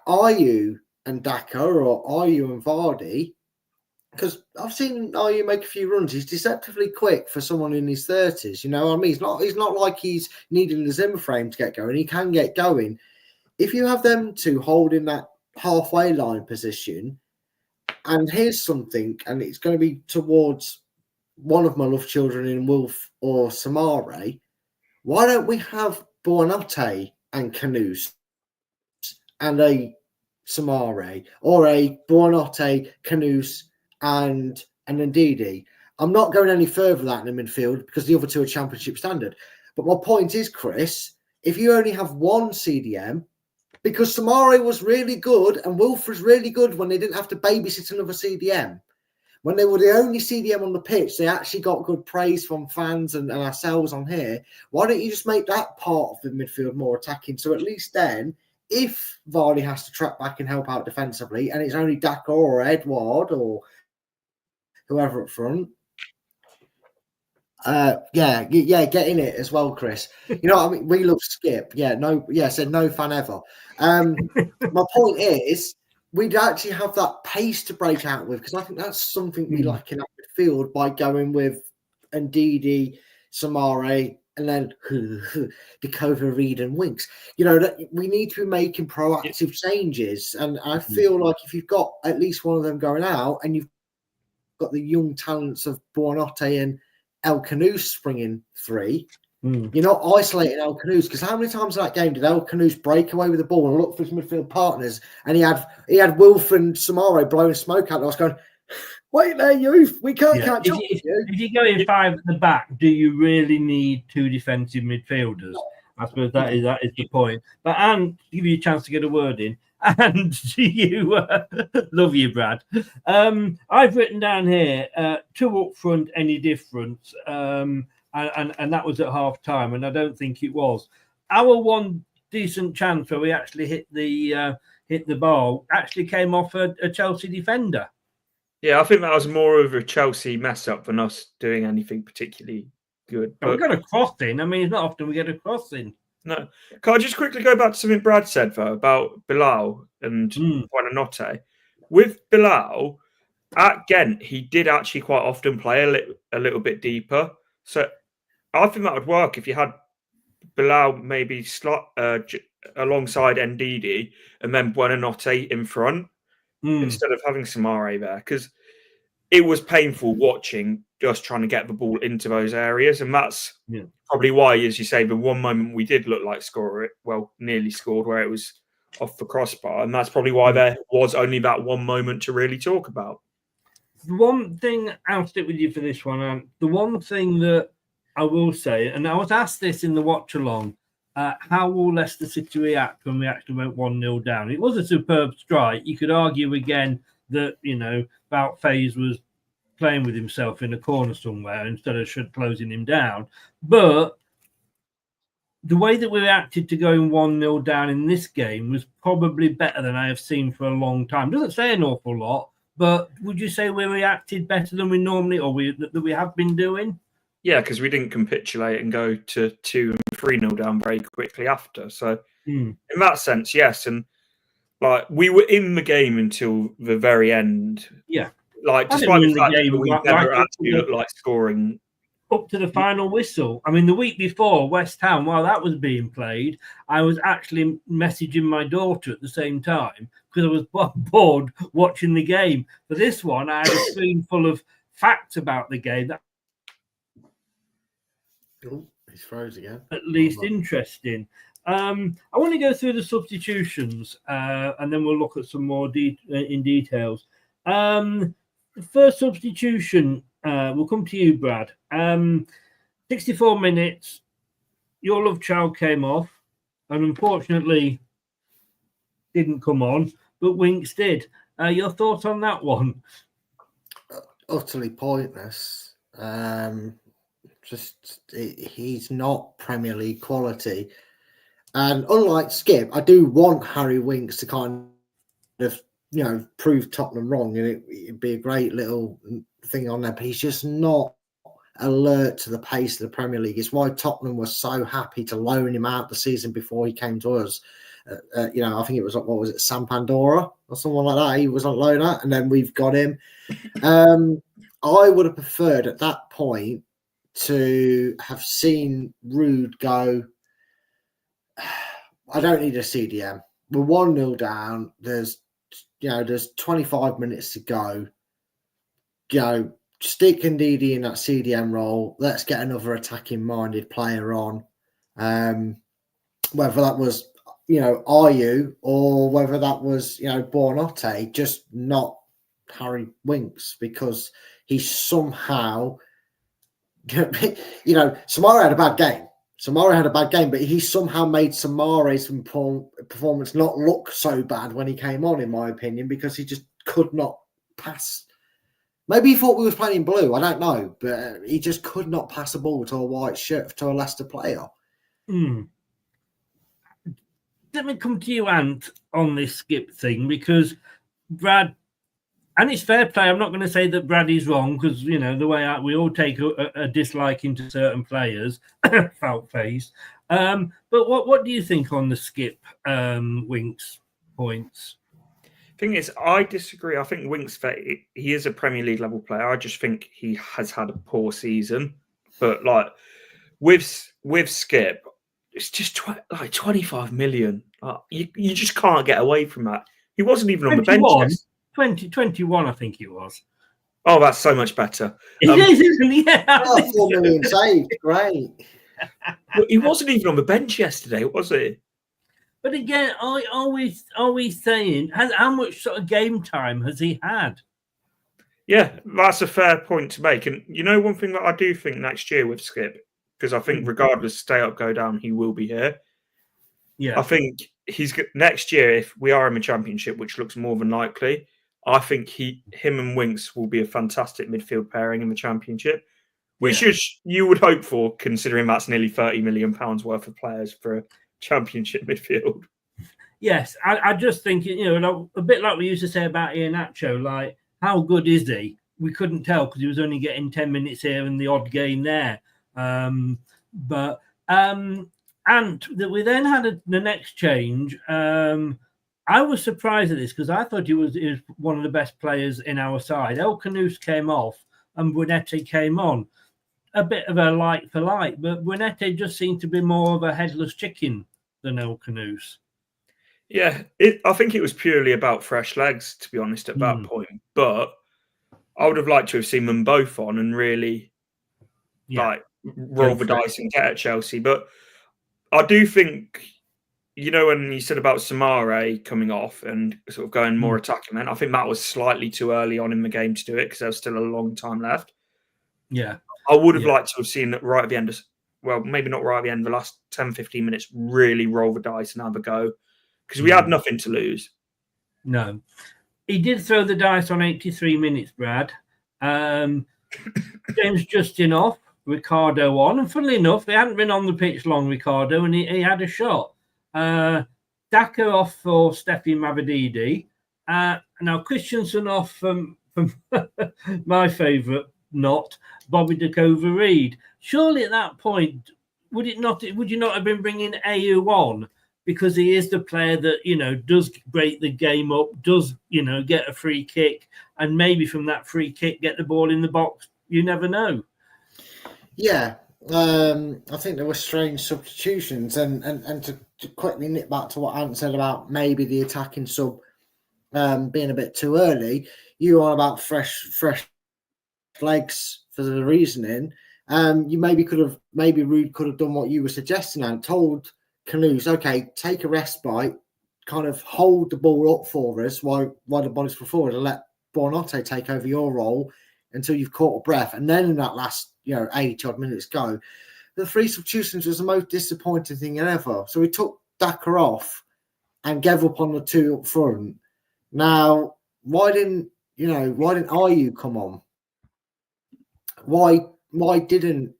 Ayew and Daka or Ayew and Vardy, because I've seen Ayew make a few runs. He's deceptively quick for someone in his 30s. You know what I mean? He's not like he's needing the Zimmer frame to get going. He can get going. If you have them two holding that halfway line position, and here's something, and it's going to be towards one of my love children in Wolf or Samare, why don't we have Buonanotte and Canus and a Samare, or a Buonanotte, Canus, and Ndidi? I'm not going any further than that in the midfield because the other two are championship standard. But my point is, Chris, if you only have one CDM, because Samare was really good and Wolf was really good when they didn't have to babysit another CDM. When they were the only CDM on the pitch, they actually got good praise from fans and ourselves on here. Why don't you just make that part of the midfield more attacking? So at least then, if Vardy has to track back and help out defensively, and it's only Daka or Edouard or whoever up front, get in it as well, Chris. You know what I mean? We love Skip. Said no fan ever. My point is, we'd actually have that pace to break out with, because I think that's something we lack in our midfield by going with Ndidi, Samare, and then Dakota, Reed, and Winks. You know, that we need to be making proactive changes, and I feel like if you've got at least one of them going out, and you've got the young talents of Buonanotte and El Canus springing free, you're not isolating El Canus, because how many times in that game did El Canus break away with the ball and look for his midfield partners, and he had Wolf and Samare blowing smoke out. I was going, wait there, youth, we can't catch up with you. If you're going five at the back, do you really need two defensive midfielders? I suppose that is the point. But and give you a chance to get a word in. And do you love you, Brad? I've written down here two up front, any difference, and that was at half time, and I don't think it was. Our one decent chance where we actually hit the bar actually came off a Chelsea defender. Yeah, I think that was more of a Chelsea mess up than us doing anything particularly good. But we got a cross in. I mean, it's not often we get a cross in. No. Can I just quickly go back to something Brad said, though, about Bilal and Buonanotte? With Bilal, at Ghent, he did actually quite often play a little bit deeper. So I think that would work if you had Bilal maybe alongside Ndidi and then Buonanotte in front instead of having Samare there, because it was painful watching just trying to get the ball into those areas, and that's probably why, as you say, the one moment we did look like nearly scored, where it was off the crossbar, and that's probably why there was only that one moment to really talk about. The one thing, I'll stick with you for this one, and the one thing that I will say, and I was asked this in the watch-along, how will Leicester City react when we actually went 1-0 down? It was a superb strike. You could argue again that, Wout Faes was playing with himself in a corner somewhere instead of closing him down. But the way that we reacted to going 1-0 down in this game was probably better than I have seen for a long time. Doesn't say an awful lot, but would you say we reacted better than we normally, or that we have been doing? Yeah, because we didn't capitulate and go to 2 and 3-0 down very quickly after. So in that sense, yes. And we were in the game until the very end. Yeah. Despite the fact that we never actually looked like scoring. Up to the final whistle. I mean, the week before, West Ham, while that was being played, I was actually messaging my daughter at the same time because I was bored watching the game. For this one, I had a screen full of facts about the game that he's froze again. At least interesting. I want to go through the substitutions and then we'll look at some more in details. The first substitution will come to you, Brad. 64 minutes. Your love child came off and unfortunately didn't come on, but Winks did. Your thoughts on that one? Utterly pointless. He's not Premier League quality. And unlike Skip, I do want Harry Winks to kind of, prove Tottenham wrong, and it'd be a great little thing on there. But he's just not alert to the pace of the Premier League. It's why Tottenham was so happy to loan him out the season before he came to us. I think it was, what was it, San Pandora or someone like that. He was on loan out, and then we've got him. I would have preferred at that point to have seen Rude go, I don't need a CDM. We're 1-0 down. There's 25 minutes to go. Stick Ndidi in that CDM role. Let's get another attacking-minded player on. Whether that was, Ayew or whether that was, Buonanotte, just not Harry Winks, because he somehow, Samara had a bad game. But he somehow made Samare's performance not look so bad when he came on, in my opinion, because he just could not pass. Maybe he thought we was playing in blue. I don't know, but he just could not pass a ball to a white shirt to a Leicester player. Let me come to you, Ant, on this Skip thing, because Brad, and it's fair play. I'm not going to say that Brad is wrong, because, the way we all take a dislike into certain players, Wout Faes. But what do you think on the Skip Winks points? Thing is, I disagree. I think Winks, he is a Premier League level player. I just think he has had a poor season. But with Skip, it's just 25 million. You just can't get away from that. He wasn't even on the bench. 2021, I think it was. Oh, that's so much better. It is, isn't it? Yeah. 4 million saved. Great. He wasn't even on the bench yesterday, was he? But again, are we saying how much sort of game time has he had? Yeah, that's a fair point to make. And one thing that I do think next year with Skip, because I think regardless, stay up, go down, he will be here. Yeah, I think next year, if we are in the Championship, which looks more than likely, I think him and Winks will be a fantastic midfield pairing in the Championship, which you would hope for, considering that's nearly £30 million worth of players for a Championship midfield. Yes, I just think, a bit like we used to say about Iheanacho, like, how good is he? We couldn't tell because he was only getting 10 minutes here and the odd game there. And we then had the next change. I was surprised at this because I thought he was one of the best players in our side. El Canous came off and Buenete came on. A bit of a like for like, but Buenete just seemed to be more of a headless chicken than El Canous. Yeah, I think it was purely about fresh legs, to be honest, at that point. But I would have liked to have seen them both on and really roll the dice and get at Chelsea. But I do think, when you said about Samare coming off and sort of going more attacking, then I think that was slightly too early on in the game to do it because there was still a long time left. Yeah. I would have liked to have seen it right at the end, maybe not right at the end, the last 10, 15 minutes, really roll the dice and have a go because we had nothing to lose. No. He did throw the dice on 83 minutes, Brad. James Justin off, Ricardo on. And funnily enough, they hadn't been on the pitch long, Ricardo, and he had a shot. Daka off for Steffi Mavadidi. Now, Christensen off from my favourite, not Bobby Dakova-Reid. Surely at that point, would you not have been bringing AU on? Because he is the player that, does break the game up, does, get a free kick, and maybe from that free kick, get the ball in the box. You never know. Yeah. I think there were strange substitutions. And to quickly nip back to what Ant said about maybe the attacking sub being a bit too early, you are about fresh legs for the reasoning. You maybe Ruud could have done what you were suggesting and told Canous, okay, take a respite, kind of hold the ball up for us while the bodies were forward and let Buonanotte take over your role until you've caught a breath. And then in that last, 80-odd minutes go, the 3 substitutions was the most disappointing thing ever. So we took Daka off and gave up on the 2 up front. Now, why didn't Ayew come on? Why didn't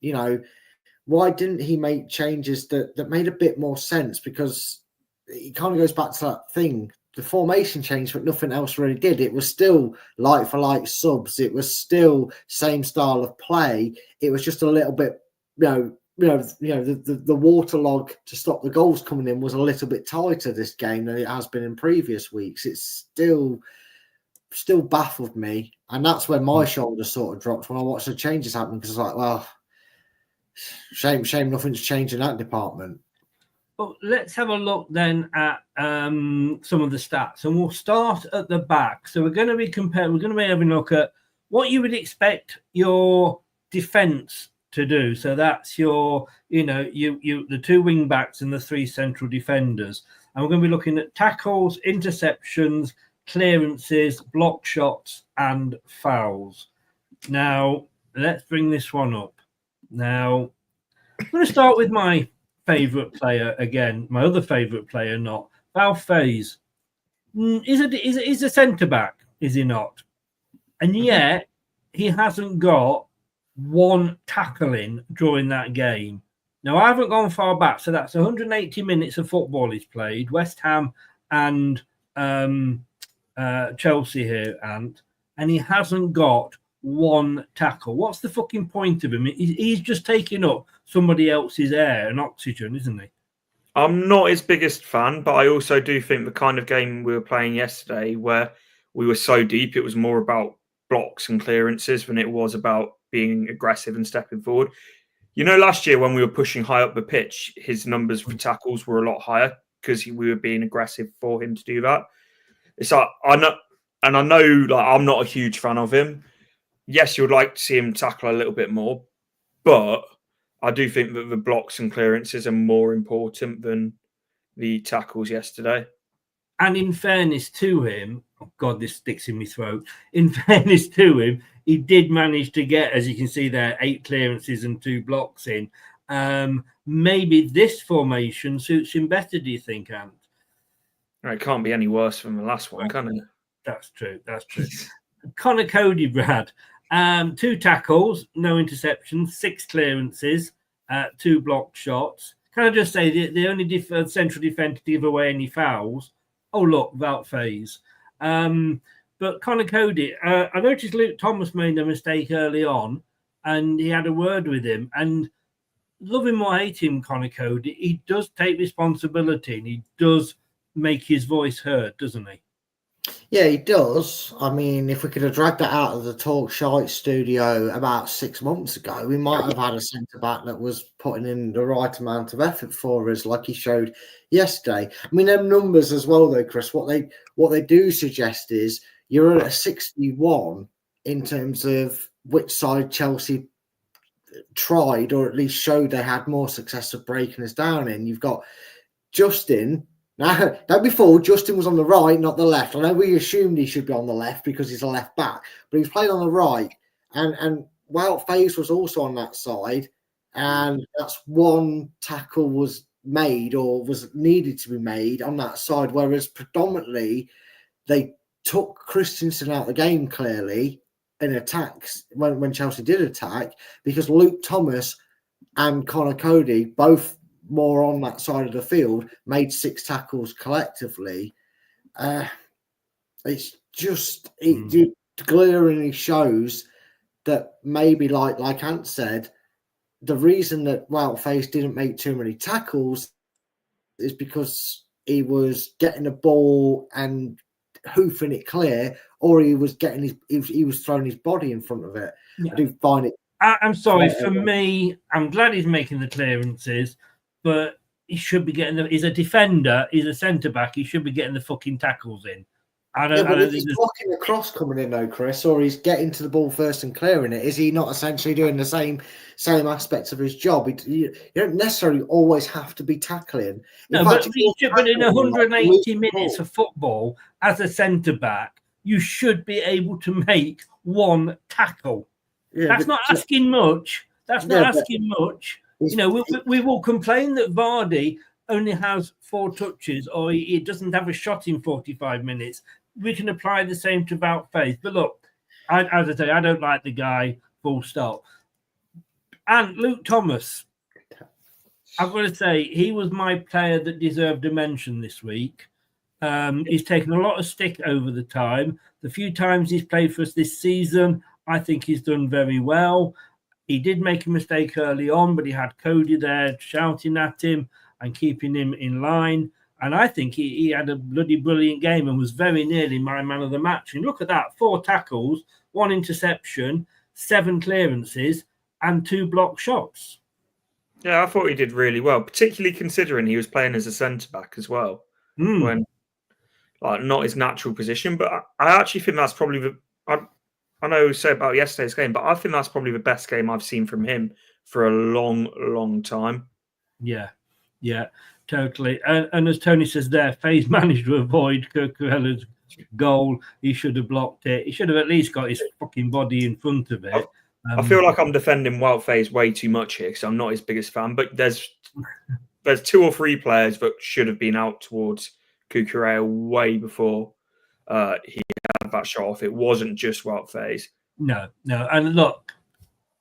he make changes that made a bit more sense? Because it kind of goes back to that thing. The formation changed, but nothing else really did. It was still like for like subs. It was still same style of play. It was just a little bit, the waterlog to stop the goals coming in was a little bit tighter this game than it has been in previous weeks. It's still baffled me, and that's when my shoulders sort of dropped when I watched the changes happen, because it's like, well, shame nothing's changed in that department. Well, let's have a look then at some of the stats, and we'll start at the back. So we're going to be having a look at what you would expect your defence to do. So that's your, the 2 wing backs and the 3 central defenders. And we're going to be looking at tackles, interceptions, clearances, block shots, and fouls. Now, let's bring this one up. Now, I'm going to start with my favourite player again. My other favourite player, not Val Faze. He's a centre back, is he not? And yet he hasn't got 1 tackle in during that game. Now, I haven't gone far back, so that's 180 minutes of football he's played. West Ham and Chelsea here, and he hasn't got 1 tackle. What's the fucking point of him? He's just taking up somebody else's air and oxygen, isn't he? I'm not his biggest fan, but I also do think the kind of game we were playing yesterday, where we were so deep, it was more about blocks and clearances than it was about being aggressive and stepping forward. Last year when we were pushing high up the pitch, his numbers for tackles were a lot higher because we were being aggressive for him to do that. It's like, I know I'm not a huge fan of him. Yes, you would like to see him tackle a little bit more, but I do think that the blocks and clearances are more important than the tackles yesterday. And in fairness to him, oh God, this sticks in my throat. In fairness to him, he did manage to get, as you can see there, 8 clearances and 2 blocks in. Maybe this formation suits him better, do you think, Ant? It can't be any worse than the last one, can it? That's true. Connor Cody, Brad. 2 tackles, no interceptions, 6 clearances, 2 block shots. Can I just say the only central defender to give away any fouls? Oh, look, Wout Faze. But Connor Cody, I noticed Luke Thomas made a mistake early on, and he had a word with him. And love him or hate him, Connor Cody, he does take responsibility, and he does make his voice heard, doesn't he? Yeah, he does. I mean, if we could have dragged that out of the Talk Shite studio about 6 months ago, we might have had a centre back that was putting in the right amount of effort for us, like he showed yesterday. I mean, them numbers as well, though, Chris. What they do suggest is you're at a 61 in terms of which side Chelsea tried, or at least showed they had more success of breaking us down in. You've got Justin. Now, don't be fooled, Justin was on the right, not the left. I know we assumed he should be on the left because he's a left back, but he's playing on the right. And Wout Faes was also on that side. And that's one tackle was made or was needed to be made on that side, whereas predominantly they took Christensen out of the game clearly in attacks when Chelsea did attack, because Luke Thomas and Connor Cody both more on that side of the field, made 6 tackles collectively. It's just it glaringly shows that maybe like Ant said, the reason that Wout Faes didn't make too many tackles is because he was getting the ball and hoofing it clear, or he was throwing his body in front of it. Yeah. I do find it. I'm sorry, for me, I'm glad he's making the clearances, but he should be getting he's a defender, he's a centre back, he should be getting the fucking tackles in. If he's blocking the cross coming in though, Chris, or he's getting to the ball first and clearing it, is he not essentially doing the same aspects of his job? You don't necessarily always have to be tackling. But in 180 minutes of football, as a centre back, you should be able to make one tackle. Yeah, that's not asking much. That's not asking much. We will complain that Vardy only has 4 touches or he doesn't have a shot in 45 minutes. We can apply the same to Wout Faes. But look, as I say, I don't like the guy, full stop. And Luke Thomas, I've got to say, he was my player that deserved a mention this week. He's taken a lot of stick over the time. The few times he's played for us this season, I think he's done very well. He did make a mistake early on, but he had Cody there shouting at him and keeping him in line. And I think he had a bloody brilliant game and was very nearly my man of the match. And look at that, 4 tackles, 1 interception, 7 clearances, and 2 blocked shots. Yeah, I thought he did really well, particularly considering he was playing as a centre-back as well. When not his natural position. But I actually think that's probably I know we said about yesterday's game, but I think that's probably the best game I've seen from him for a long, long time. Yeah, totally. And as Tony says there, Faes managed to avoid Cucurella's goal. He should have blocked it. He should have at least got his fucking body in front of it. I feel like I'm defending Wout Faes way too much here because I'm not his biggest fan, but there's 2 or 3 players that should have been out towards Cucurella way before he had that shot off. It wasn't just Wout Faes. No. And look,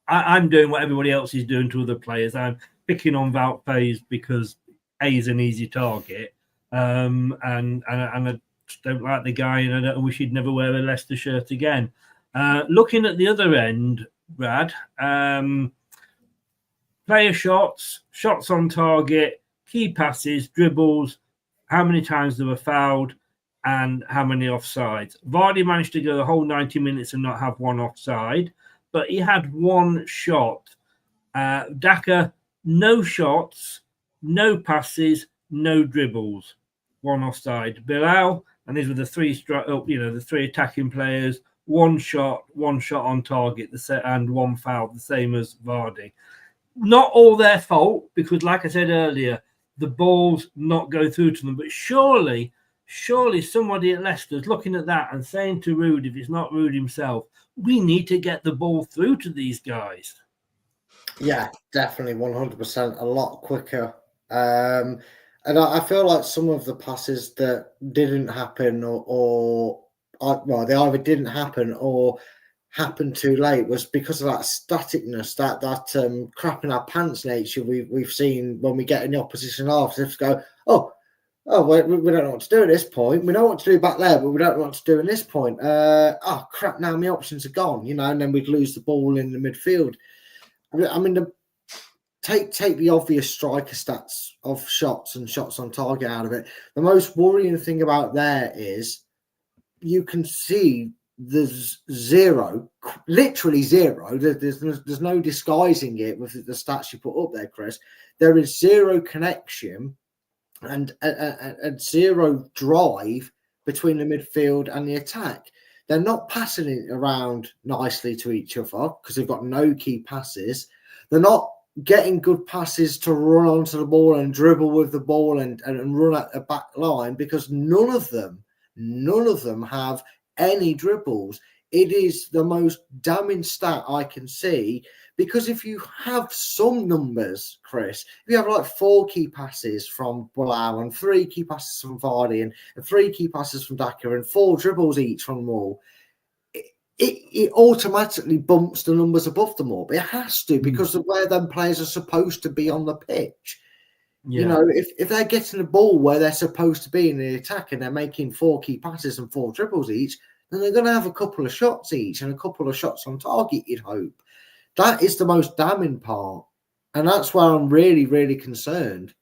I'm doing what everybody else is doing to other players. I'm picking on Wout Faes because A is an easy target, and I don't like the guy, and I wish he'd never wear a Leicester shirt again. Looking at the other end, Brad, player shots on target, key passes, dribbles, how many times they were fouled, and how many offsides. Vardy managed to go the whole 90 minutes and not have 1 offside, but he had 1 shot. Daka, no shots, no passes, no dribbles, 1 offside. Bilal, and these were the 3 the 3 attacking players, 1 shot on target, and 1 foul, the same as Vardy. Not all their fault, because like I said earlier, the balls not go through to them. But surely somebody at Leicester's looking at that and saying to Ruud, if it's not Ruud himself, we need to get the ball through to these guys. Yeah, definitely 100%, a lot quicker. And I feel like some of the passes that didn't happen or they either didn't happen or happened too late was because of that staticness, that crap in our pants nature we've seen when we get in the opposition half. If go, we don't know what to do at this point. We know what to do back there, but we don't know what to do at this point. Crap! Now my options are gone, and then we'd lose the ball in the midfield. I mean, take the obvious striker stats of shots and shots on target out of it. The most worrying thing about there is you can see there's zero, literally zero. There's no disguising it with the stats you put up there, Chris. There is zero connection and zero drive between the midfield and the attack. They're not passing it around nicely to each other because they've got no key passes. They're not getting good passes to run onto the ball and dribble with the ball and run at the back line because none of them have any dribbles. It is the most damning stat I can see, because if you have some numbers, Chris, if you have like 4 key passes from Bilal and 3 key passes from Vardy and 3 key passes from Daka and 4 dribbles each from them all, it automatically bumps the numbers above them all. It has to, because of where them players are supposed to be on the pitch. Yeah. You know, if they're getting the ball where they're supposed to be in the attack and they're making 4 key passes and 4 dribbles each, then they're going to have a couple of shots each and a couple of shots on target, you'd hope. That is the most damning part. And that's where I'm really, really concerned.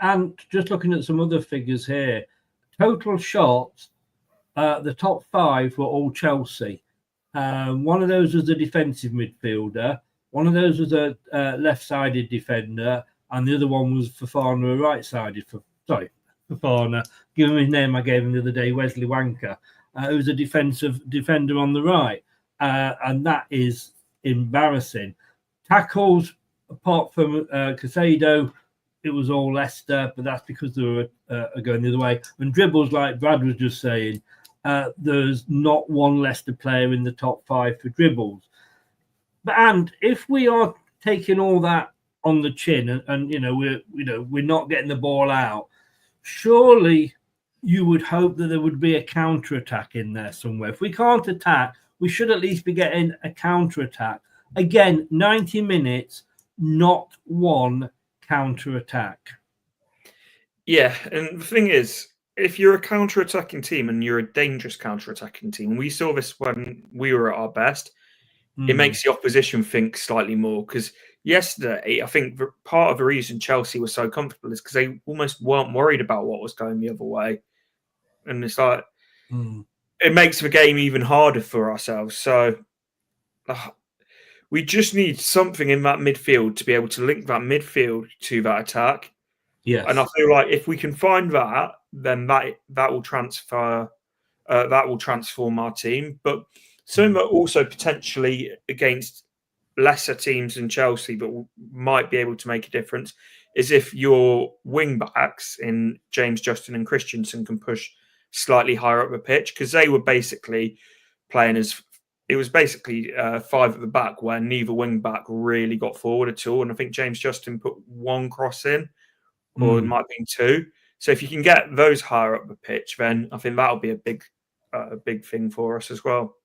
And just looking at some other figures here, total shots, the top 5 were all Chelsea. One of those was a defensive midfielder. One of those was a left-sided defender. And the other one was Fofana, a right-sided. Fofana. Give him his name I gave him the other day, Wesley Wanker, who was a defensive defender on the right. And that is embarrassing. Tackles, apart from Casado, it was all Leicester, but that's because they were going the other way. And dribbles, like Brad was just saying, there's not one Leicester player in the top 5 for dribbles. And if we are taking all that on the chin, and we're not getting the ball out, surely you would hope that there would be a counter-attack in there somewhere. If we can't attack, we should at least be getting a counter-attack. Again, 90 minutes, not one counter-attack. Yeah, and the thing is, if you're a counter-attacking team and you're a dangerous counter-attacking team, we saw this when we were at our best, it makes the opposition think slightly more. Because yesterday, I think part of the reason Chelsea was so comfortable is because they almost weren't worried about what was going the other way. And it's like, it makes the game even harder for ourselves. So we just need something in that midfield to be able to link that midfield to that attack. Yes. And I feel like if we can find that, then that will transfer, that will transform our team. But something that also potentially against lesser teams than Chelsea, but might be able to make a difference, is if your wing backs in James, Justin, and Christensen can push slightly higher up the pitch, because they were basically playing as it was basically 5 at the back, where neither wing back really got forward at all. And I think James Justin put 1 cross in, or it might have been 2. So if you can get those higher up the pitch, then I think that'll be a big thing for us as well.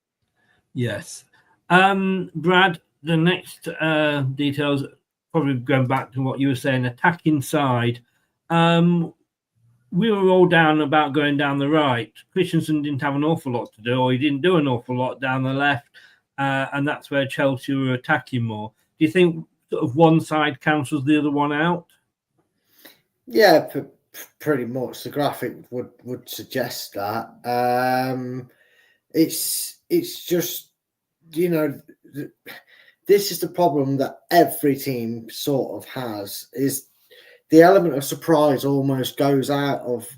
Yes. Brad, the next details, probably going back to what you were saying, attacking side. We were all down about going down the right. Christensen didn't have an awful lot to do, or he didn't do an awful lot down the left. And that's where Chelsea were attacking more. Do you think sort of one side cancels the other one out? Yeah, pretty much. The graphic would suggest that. It's just, this is the problem that every team sort of has, is the element of surprise almost goes out of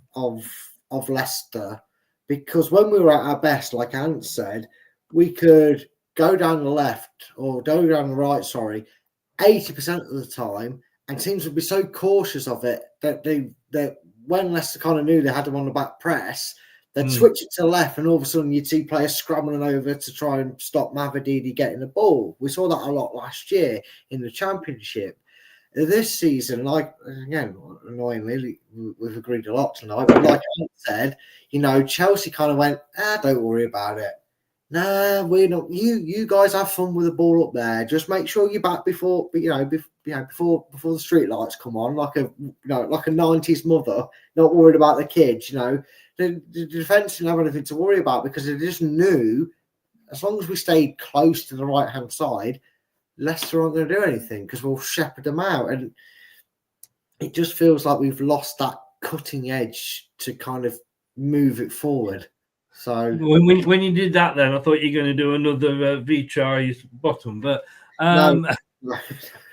Leicester, because when we were at our best, like Ant said, we could go down the left or go down the right, 80% of the time, and teams would be so cautious of it that when Leicester kind of knew they had them on the back press, they'd switch it to the left, and all of a sudden you'd see players scrambling over to try and stop Mavididi getting the ball. We saw that a lot last year in the Championship. This season, again, annoyingly, we've agreed a lot tonight, but like I said, Chelsea kind of went, don't worry about it. Nah, we're not. You guys have fun with the ball up there. Just make sure you're back before the street lights come on, like a 90s mother, not worried about the kids. The defence didn't have anything to worry about, because they just knew as long as we stayed close to the right hand side, Leicester aren't going to do anything because we'll shepherd them out. And it just feels like we've lost that cutting edge to kind of move it forward. So when you did that, then I thought you were going to do another Vichai's bottom, but no.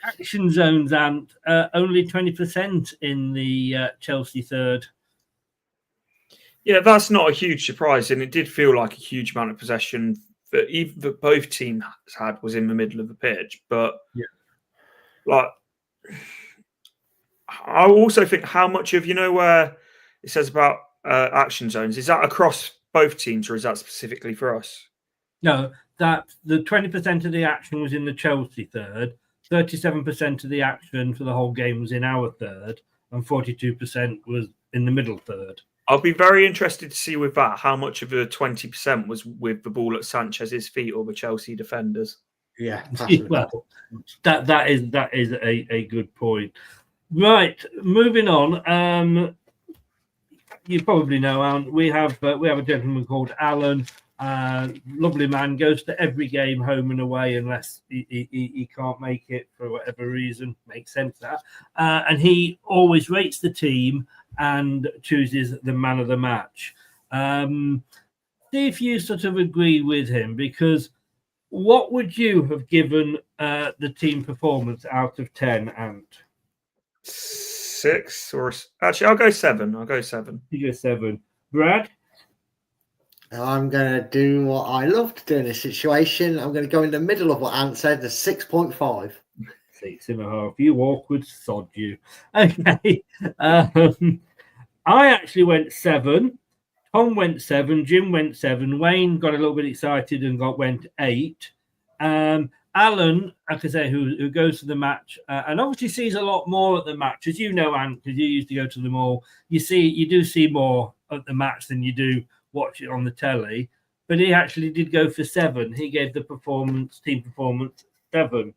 action zones and only 20% in the Chelsea third. Yeah, that's not a huge surprise, and it did feel like a huge amount of possession that both teams had was in the middle of the pitch. But like, I also think how much of where it says about action zones, is that across both teams or is that specifically for us? No, that the 20% of the action was in the Chelsea third, 37% of the action for the whole game was in our third, and 42% was in the middle third. I'll be very interested to see with that how much of the 20% was with the ball at Sanchez's feet or the Chelsea defenders. Yeah, well, that is a good point. Right, moving on. You probably know, Alan, we have a gentleman called Alan. Lovely man, goes to every game home and away unless he can't make it for whatever reason. Makes sense that. And he always rates the team and chooses the man of the match. See if you sort of agree with him, because what would you have given the team performance out of 10, Ant? 6, or actually, I'll go 7. You go 7. Brad? I'm going to do what I love to do in this situation. I'm going to go in the middle of what Ant said, the 6.5. 6.5. You awkward sod, you. Okay. I actually went 7. Tom went 7. Jim went 7. Wayne got a little bit excited and went 8. Alan, like I say, who goes to the match and obviously sees a lot more at the match, as you know, Ant, because you used to go to them all. You do see more at the match than you do watch it on the telly. But he actually did go for 7. He gave the team performance 7.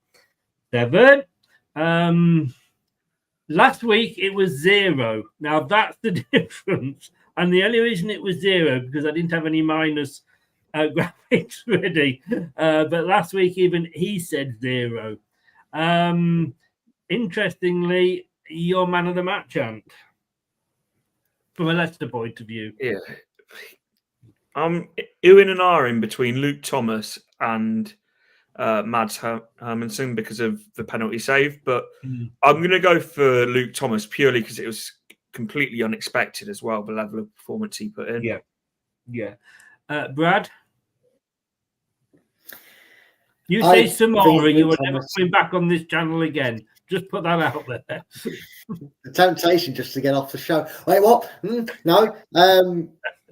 7. Last week it was 0. Now that's the difference. And the only reason it was 0 because I didn't have any minus graphics ready. But last week even he said 0. Interestingly, you're man of the match, Ant, from a Leicester point of view. Yeah. I'm oohing and ahhing between Luke Thomas and Mads Hermansen because of the penalty save, but I'm going to go for Luke Thomas purely because it was completely unexpected as well, the level of performance he put in. Yeah. Brad? You say some more and you will never coming back on this channel again. Just put that out there. The temptation just to get off the show. Wait, what? No.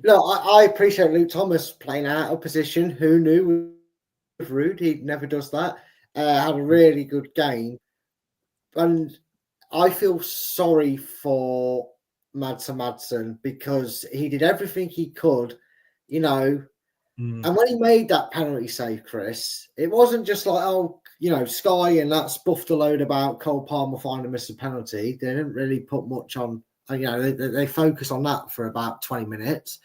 Look, I appreciate Luke Thomas playing out of position. Who knew? Rude. He never does that. Had a really good game. And I feel sorry for Madsen because he did everything he could, And when he made that penalty save, Chris, it wasn't just like, Sky and that spuffed a load about Cole Palmer finding a missed penalty. They didn't really put much on. They focus on that for about 20 minutes.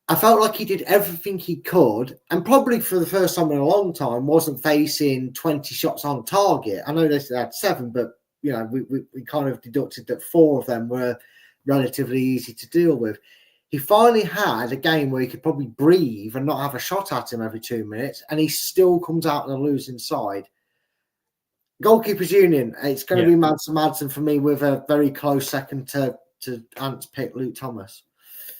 I felt like he did everything he could, and probably for the first time in a long time, wasn't facing 20 shots on target. I know they had 7, but we kind of deducted that 4 of them were relatively easy to deal with. He finally had a game where he could probably breathe and not have a shot at him every 2 minutes, and he still comes out on the losing side. Goalkeepers Union, it's going to be Madsen for me, with a very close second to Ant's pick, Luke Thomas.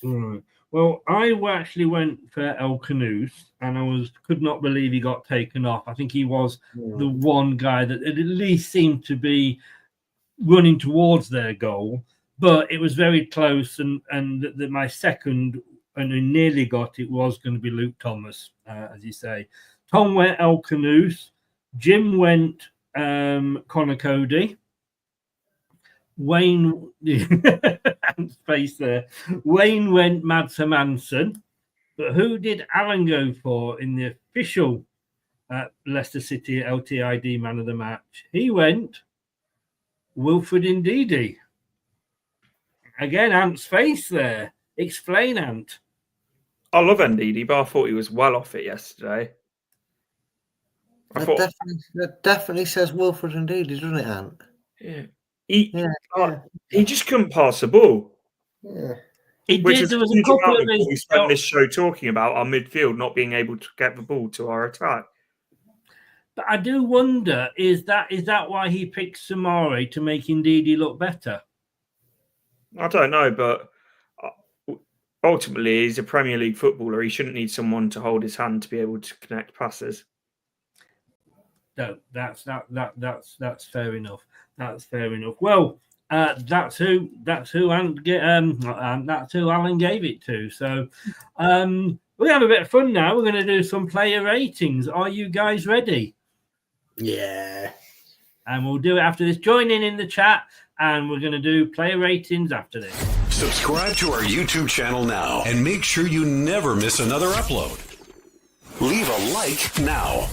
Right. Well, I actually went for El Canoes, and I could not believe he got taken off. I think he was the one guy that at least seemed to be running towards their goal, but it was very close. And my second, and I nearly got it, was going to be Luke Thomas, as you say. Tom went El Canoes. Jim went Connor Cody. Wayne, face there. Wayne went Mads Hermansen, but who did Alan go for in the official Leicester City LTID man of the match? He went Wilfred Ndidi. Again, Ant's face there. Explain, Ant. I love Ndidi, but I thought he was well off it yesterday. That definitely says Wilfred and Dealey, doesn't it, Ant? Yeah. Yeah. He just couldn't pass the ball. Yeah. Which is There a was a huge couple amount of of what we his. spent this show talking about, our midfield not being able to get the ball to our attack. But I do wonder, is that why he picked Samari to make Ndidi look better? I don't know, but ultimately, he's a Premier League footballer. He shouldn't need someone to hold his hand to be able to connect passes. No, that's fair enough. That's fair enough. Well, that's who Alan gave it to. So we have a bit of fun now. We're going to do some player ratings. Are you guys ready? Yeah. And we'll do it after this. Join in the chat, and we're going to do player ratings after this. Subscribe to our YouTube channel now and make sure you never miss another upload. Leave a like now.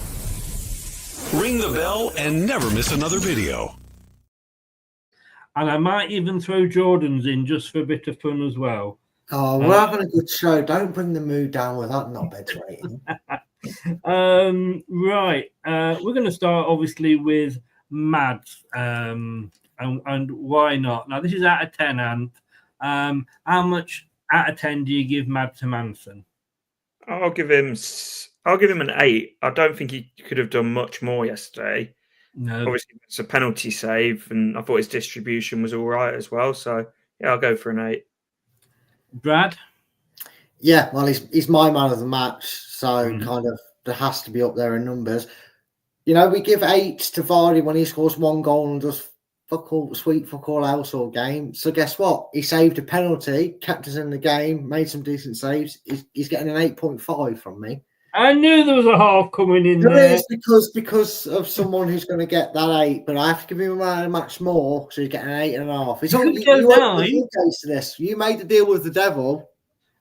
Ring the bell and never miss another video. And I might even throw Jordan's in just for a bit of fun as well. Oh, we're having a good show. Don't bring the mood down with that knobhead rating. Right. We're going to start, obviously, with Mads. And why not? Now, this is out of 10, Ant. How much out of 10 do you give Mads Manson? I'll give him an 8. I don't think he could have done much more yesterday. No. Obviously, it's a penalty save, and I thought his distribution was all right as well. So, yeah, I'll go for an 8. Brad? Yeah, well, he's my man of the match, so kind of there has to be up there in numbers. You know, we give 8 to Vardy when he scores 1 goal and does fuck all else all game. So guess what? He saved a penalty, kept us in the game, made some decent saves. He's getting an 8.5 from me. I knew there was a half coming in there. It's because of someone who's going to get that 8, but I have to give him a match more, so you get an 8.5. It's all you case to this. You made the deal with the devil.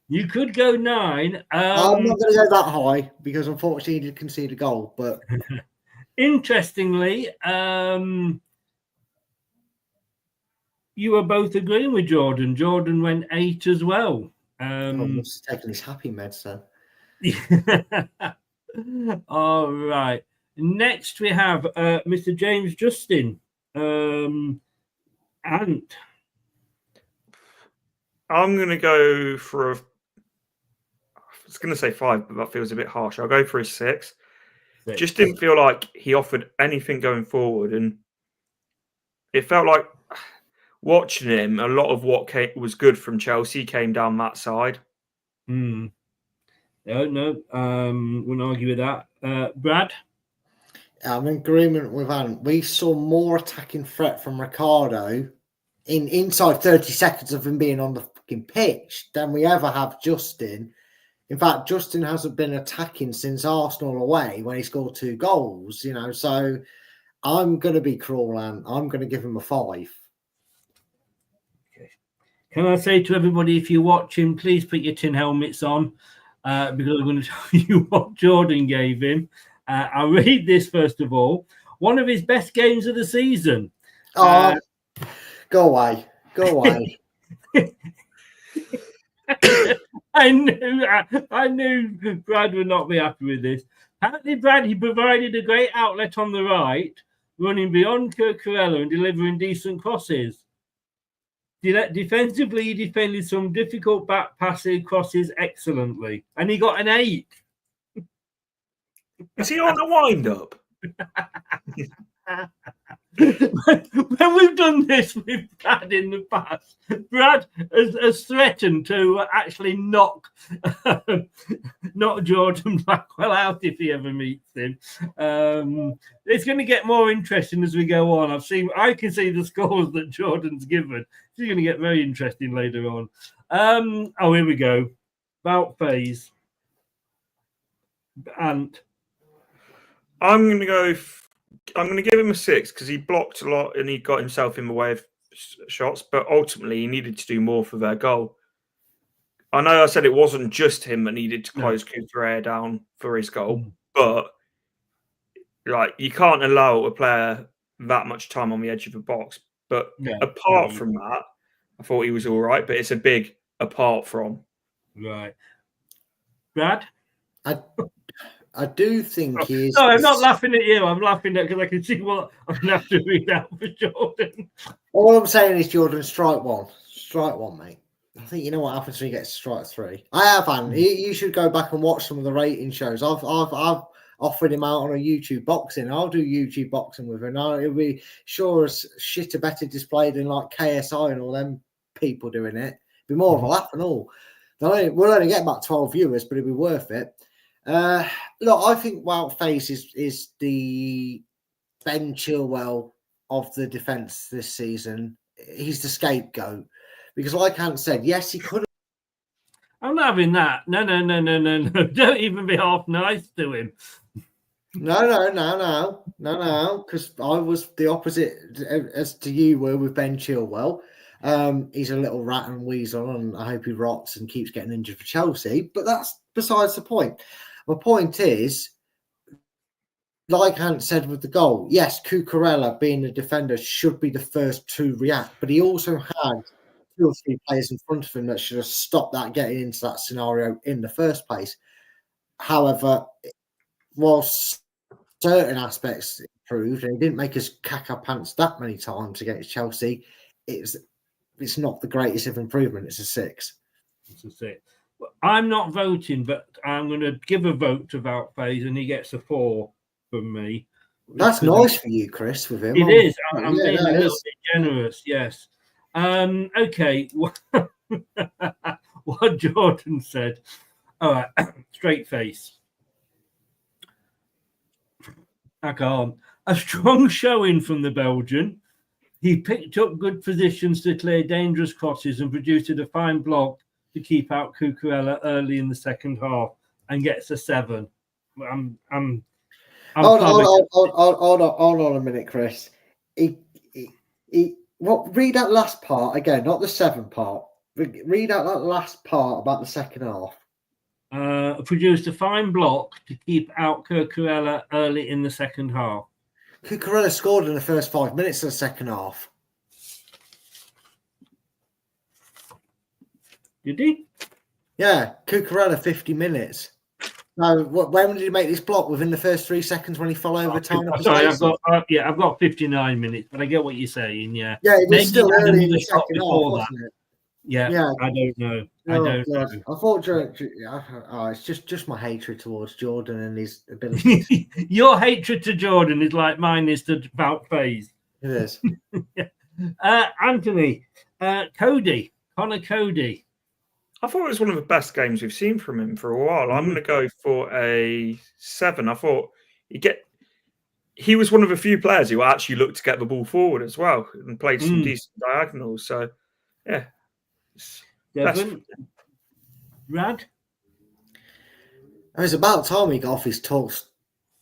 You could go 9. I'm not going to go that high because unfortunately he did concede a goal. But interestingly, you were both agreeing with Jordan. Jordan went 8 as well. He's taking his happy meds then. All right. Next we have Mr. James Justin. Ant. I'm going to go for I was going to say 5, but that feels a bit harsh. I'll go for a 6. Just didn't feel like he offered anything going forward, and it felt like watching him, a lot of what was good from Chelsea came down that side. No, wouldn't argue with that. Brad? I'm in agreement with Ant. We saw more attacking threat from Ricardo inside 30 seconds of him being on the fucking pitch than we ever have Justin. In fact, Justin hasn't been attacking since Arsenal away when he scored 2 goals, you know, so I'm going to be cruel and I'm going to give him a 5. Okay. Can I say to everybody, if you're watching, please put your tin helmets on because I'm going to tell you what Jordan gave him. I'll read this first of all. One of his best games of the season. Go away. Go away. I knew Brad would not be happy with this. Apparently, Brad, he provided a great outlet on the right, running beyond Cucurella and delivering decent crosses. Defensively, he defended some difficult back passing crosses excellently, and he got an 8. Is he on the wind-up? When we've done this with Brad in the past, Brad has threatened to actually knock Jordan Blackwell out if he ever meets him. It's going to get more interesting as we go on. I can see the scores that Jordan's given. It's going to get very interesting later on. Here we go. About phase. And I'm going to give him a 6 because he blocked a lot and he got himself in the way of shots, but ultimately he needed to do more for their goal. I know I said it wasn't just him that needed to close Cucurella down for his goal, but like you can't allow a player that much time on the edge of the box. But apart from that, I thought he was all right, but it's a big apart from. Right. Brad? I do think he is. No, I'm not laughing at you. I'm laughing at because I can see what I'm going to have to read out for Jordan. All I'm saying is, Jordan, strike one. Strike one, mate. I think you know what happens when you get to strike three. I have, and you should go back and watch some of the rating shows. I've offered him out on a YouTube boxing. I'll do YouTube boxing with him. It'll be sure as shit a better display than like KSI and all them people doing it. It'll be more of a laugh and all. We'll only get about 12 viewers, but it'll be worth it. Look, I think Wout Faes is the Ben Chilwell of the defence this season. He's the scapegoat. Because like Ant said, yes, he could have. I'm not having that. No. Don't even be half nice to him. No. Because I was the opposite as to you were with Ben Chilwell. He's a little rat and weasel, and I hope he rots and keeps getting injured for Chelsea. But that's besides the point. My point is, like Ant said with the goal, yes, Cucurella being the defender should be the first to react, but he also had 2 or 3 players in front of him that should have stopped that getting into that scenario in the first place. However, whilst certain aspects improved, and he didn't make us cack our pants that many times against Chelsea, it's not the greatest of improvement. It's a 6. It's a 6. I'm not voting, but I'm going to give a vote to Wout Faes, and he gets a 4 from me. That's nice for you, Chris, with him. It is. I'm being a little bit generous, yes. Okay. What Jordan said. All right. Straight face. I can't. A strong showing from the Belgian. He picked up good positions to clear dangerous crosses and produced a fine block to keep out Cucurella early in the second half and gets a 7. Hold on a minute, Chris. Read that last part again, not the 7 part. Read out that last part about the second half. Produced a fine block to keep out Cucurella early in the second half. Cucurella scored in the first 5 minutes of the second half. Did he? Yeah, Cucurella 50 minutes. No, when did he make this block? Within the first 3 seconds when he fell over town? Sorry, I've got 59 minutes, but I get what you're saying. Yeah, yeah, it was still early in the second half, wasn't it? Yeah, I don't know. I thought it's just my hatred towards Jordan and his ability. Your hatred to Jordan is like mine is to Wout Faes. It is. Anthony, Connor Cody. I thought it was one of the best games we've seen from him for a while. I'm going to go for a 7. I thought he was one of the few players who actually looked to get the ball forward as well and played some decent diagonals. So, yeah. 7. Rad? It was about time he got off his TalkSport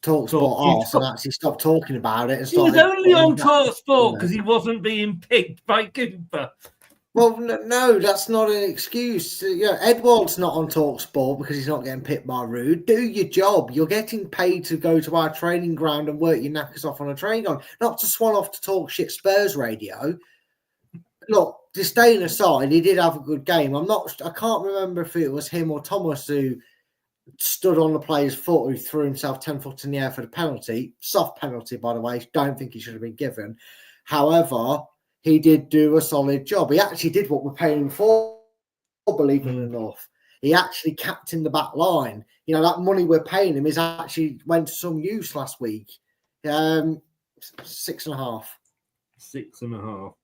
arse and actually stopped talking about it. And he was only on TalkSport because he wasn't being picked by Cooper. Well, no, that's not an excuse. Edward's not on TalkSport because he's not getting picked by Rude. Do your job. You're getting paid to go to our training ground and work your knackers off on a training ground, not to swan off to talk shit Spurs radio. Look, disdain aside, he did have a good game. I can't remember if it was him or Thomas who stood on the player's foot who threw himself 10 foot in the air for the penalty. Soft penalty, by the way. Don't think he should have been given. However, he did do a solid job. He actually did what we're paying him for, believe it or not. He actually captained the back line. You know, that money we're paying him is actually went to some use last week. 6.5. 6.5.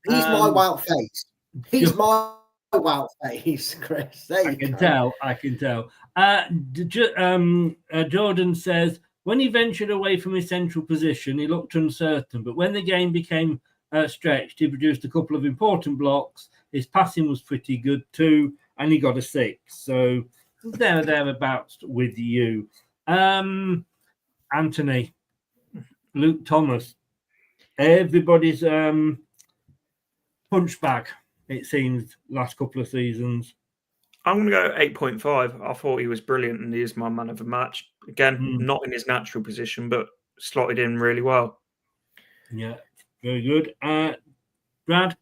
He's my Wout Faes. He's my Wout Faes, Chris. I can tell. Jordan says, when he ventured away from his central position, he looked uncertain. But when the game became stretched, he produced a couple of important blocks. His passing was pretty good too, and he got a 6. So thereabouts with you. Anthony, Luke Thomas, everybody's punch bag, it seems, last couple of seasons. I'm going to go 8.5. I thought he was brilliant, and he is my man of the match. Again, not in his natural position, but slotted in really well. Yeah, very good. Brad?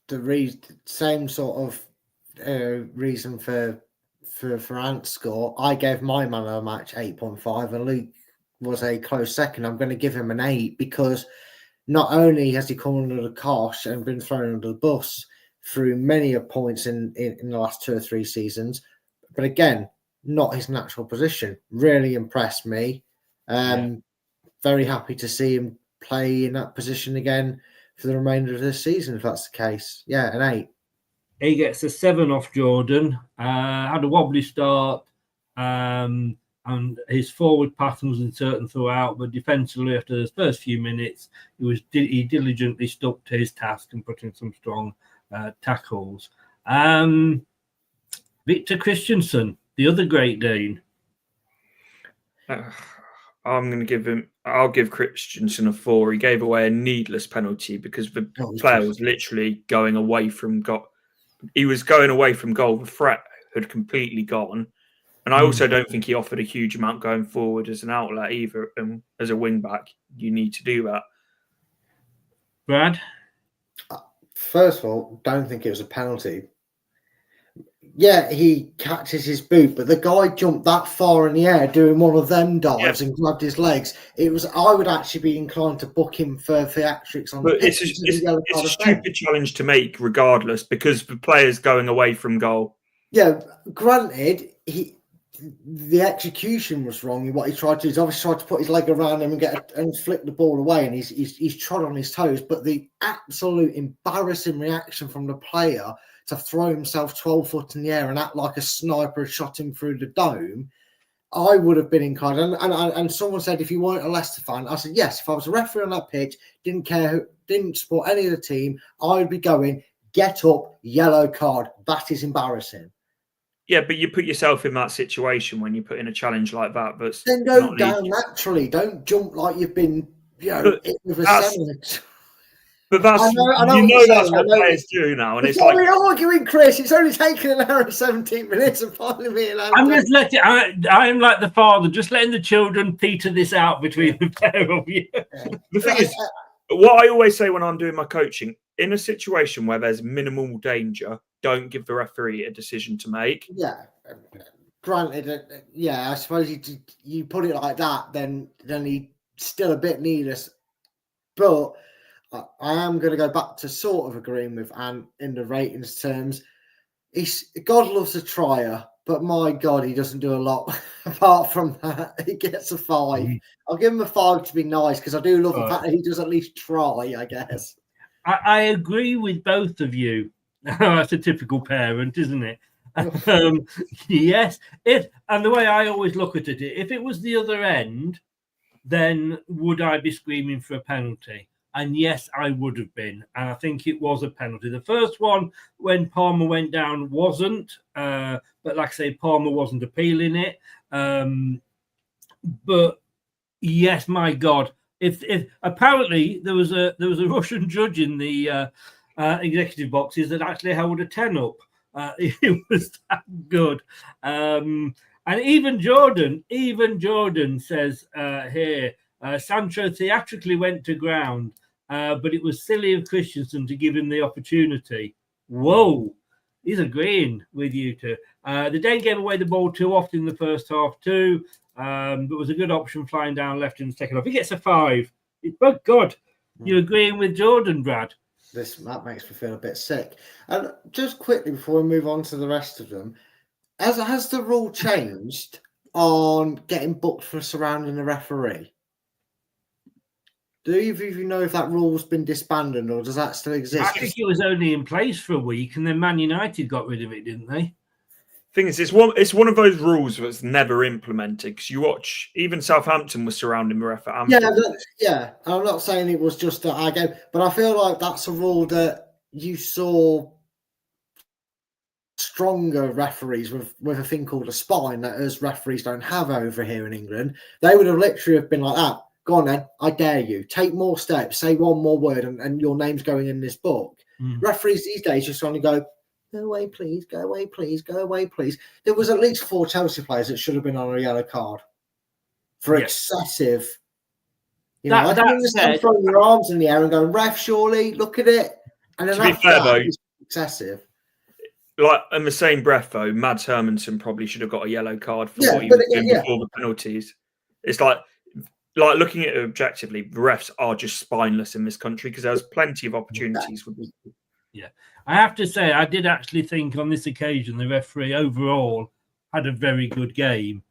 The same sort of reason for for Ant's score, I gave my man of the match 8.5, and Luke was a close second. I'm going to give him an 8 because not only has he come under the cosh and been thrown under the bus through many of points in the last 2 or 3 seasons, but again, not his natural position. Really impressed me. Very happy to see him play in that position again for the remainder of this season, if that's the case. Yeah, an 8. He gets a 7 off Jordan. Had a wobbly start, and his forward pattern was uncertain throughout. But defensively, after the first few minutes, he diligently stuck to his task and put in some strong tackles. Victor Christensen, the other Great Dane. I'll give Christensen a 4. He gave away a needless penalty because the player was literally going away from goal. He was going away from goal. The threat had completely gone. And I also don't think he offered a huge amount going forward as an outlet either. And as a wing back, you need to do that. Brad? First of all, don't think it was a penalty. Yeah, he catches his boot, but the guy jumped that far in the air doing one of them dives and grabbed his legs. I would actually be inclined to book him for theatrics on. But it's a stupid challenge to make, regardless, because the player's going away from goal. Yeah, granted, the execution was wrong. What he tried to do is obviously tried to put his leg around him and flick the ball away, and he's trod on his toes. But the absolute embarrassing reaction from the player to throw himself 12 foot in the air and act like a sniper had shot him through the dome, I would have been inclined. And someone said, if you weren't a Leicester fan, I said, yes, if I was a referee on that pitch, didn't care, didn't support any of the team, I would be going, get up, yellow card. That is embarrassing. Yeah, but you put yourself in that situation when you put in a challenge like that. But then go down naturally. Don't jump like you've been, hit with a sandwich. But that's that's what players do now, and it's like we're arguing, Chris. It's only taken an hour and 17 minutes, and finally me and I'm just letting. I'm like the father, just letting the children peter this out between the pair of you. The thing is, what I always say when I'm doing my coaching, in a situation where there's minimal danger, don't give the referee a decision to make. Yeah, granted, I suppose you put it like that, then he's still a bit needless, but I am going to go back to sort of agreeing with Ant in the ratings terms. God loves a trier, but my God, he doesn't do a lot apart from that. He gets a 5. I'll give him a 5 to be nice because I do love the fact that he does at least try, I guess. I agree with both of you. That's a typical parent, isn't it? Yes. And the way I always look at it, if it was the other end, then would I be screaming for a penalty? And yes, I would have been. And I think it was a penalty. The first one, when Palmer went down, wasn't. But like I say, Palmer wasn't appealing it. But yes, my God. If apparently there was a Russian judge in the executive boxes that actually held a 10 up. It was that good. And even Jordan says here, Sancho theatrically went to ground, but it was silly of Christensen to give him the opportunity. Whoa, he's agreeing with you two. The Dane gave away the ball too often in the first half too, but was a good option flying down left in the second half. He gets a 5. Oh, God, you're agreeing with Jordan, Brad. That makes me feel a bit sick. And just quickly before we move on to the rest of them, has the rule changed on getting booked for surrounding the referee? Do either of you know if that rule's been disbanded or does that still exist? I think it was only in place for a week and then Man United got rid of it, didn't they? Thing is, it's one of those rules that's never implemented because you watch, even Southampton was surrounding the ref at Anfield. Yeah. I'm not saying it was just that I gave, but I feel like that's a rule that you saw stronger referees with a thing called a spine that us referees don't have over here in England. They would have literally have been like that. Go on then, I dare you. Take more steps, say one more word, and your name's going in this book. Referees these days just trying to go away, please, go away, please, go away, please. There was at least 4 Chelsea players that should have been on a yellow card for excessive. I can understand throwing your arms in the air and going, ref, surely, look at it. And then to be fair, though, excessive. like in the same breath, though, Mads Hermansen probably should have got a yellow card for Yeah, what he but was doing yeah. before the penalties. It's like looking at it objectively, the refs are just spineless in this country because there's plenty of opportunities. Yeah, I have to say, I did actually think on this occasion the referee overall had a very good game.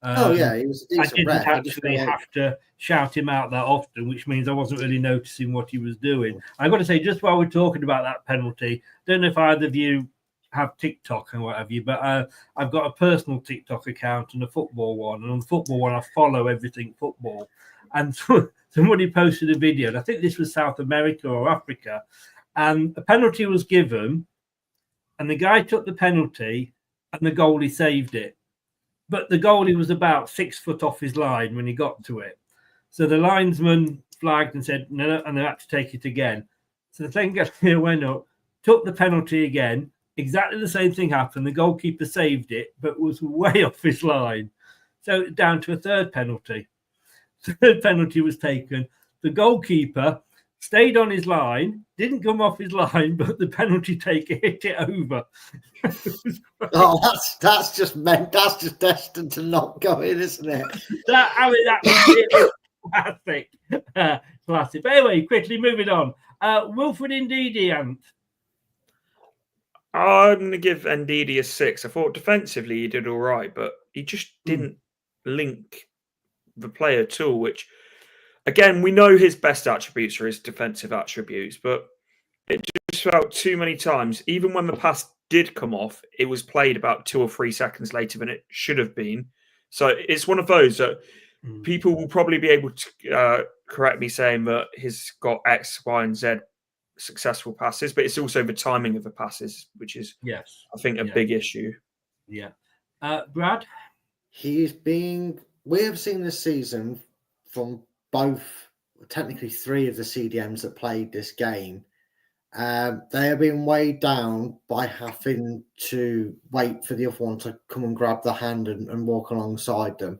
Oh yeah, he was I a didn't ref. actually have to shout him out that often, which means I wasn't really noticing what he was doing. I've got to say, just while we're talking about that penalty, don't know if either of you have TikTok and what have you, but I've got a personal TikTok account and a football one. And on the football one, I follow everything football. And somebody posted a video, and I think this was South America or Africa, and a penalty was given, and the guy took the penalty, and the goalie saved it. But the goalie was about 6 foot off his line when he got to it. So the linesman flagged and said, no, and they had to take it again. So the thing went up, took the penalty again. Exactly the same thing happened. The goalkeeper saved it, but was way off his line. So down to a third penalty. Third penalty was taken. The goalkeeper stayed on his line, didn't come off his line, but the penalty taker hit it over. Oh, that's just destined to not go in, isn't it? That was classic. Classic. But anyway, quickly moving on. Wilfred Ndidi, Ant. I'm going to give Ndidi a 6. I thought defensively he did all right, but he just didn't link the play at all, which, again, we know his best attributes are his defensive attributes, but it just felt too many times, even when the pass did come off, it was played about 2 or 3 seconds later than it should have been. So it's one of those that people will probably be able to correct me saying that he's got X, Y, and Z successful passes, but it's also the timing of the passes, which is, I think, a big issue. Yeah. Brad? We have seen this season from both, technically 3 of the CDMs that played this game. They have been weighed down by having to wait for the other one to come and grab the hand and walk alongside them.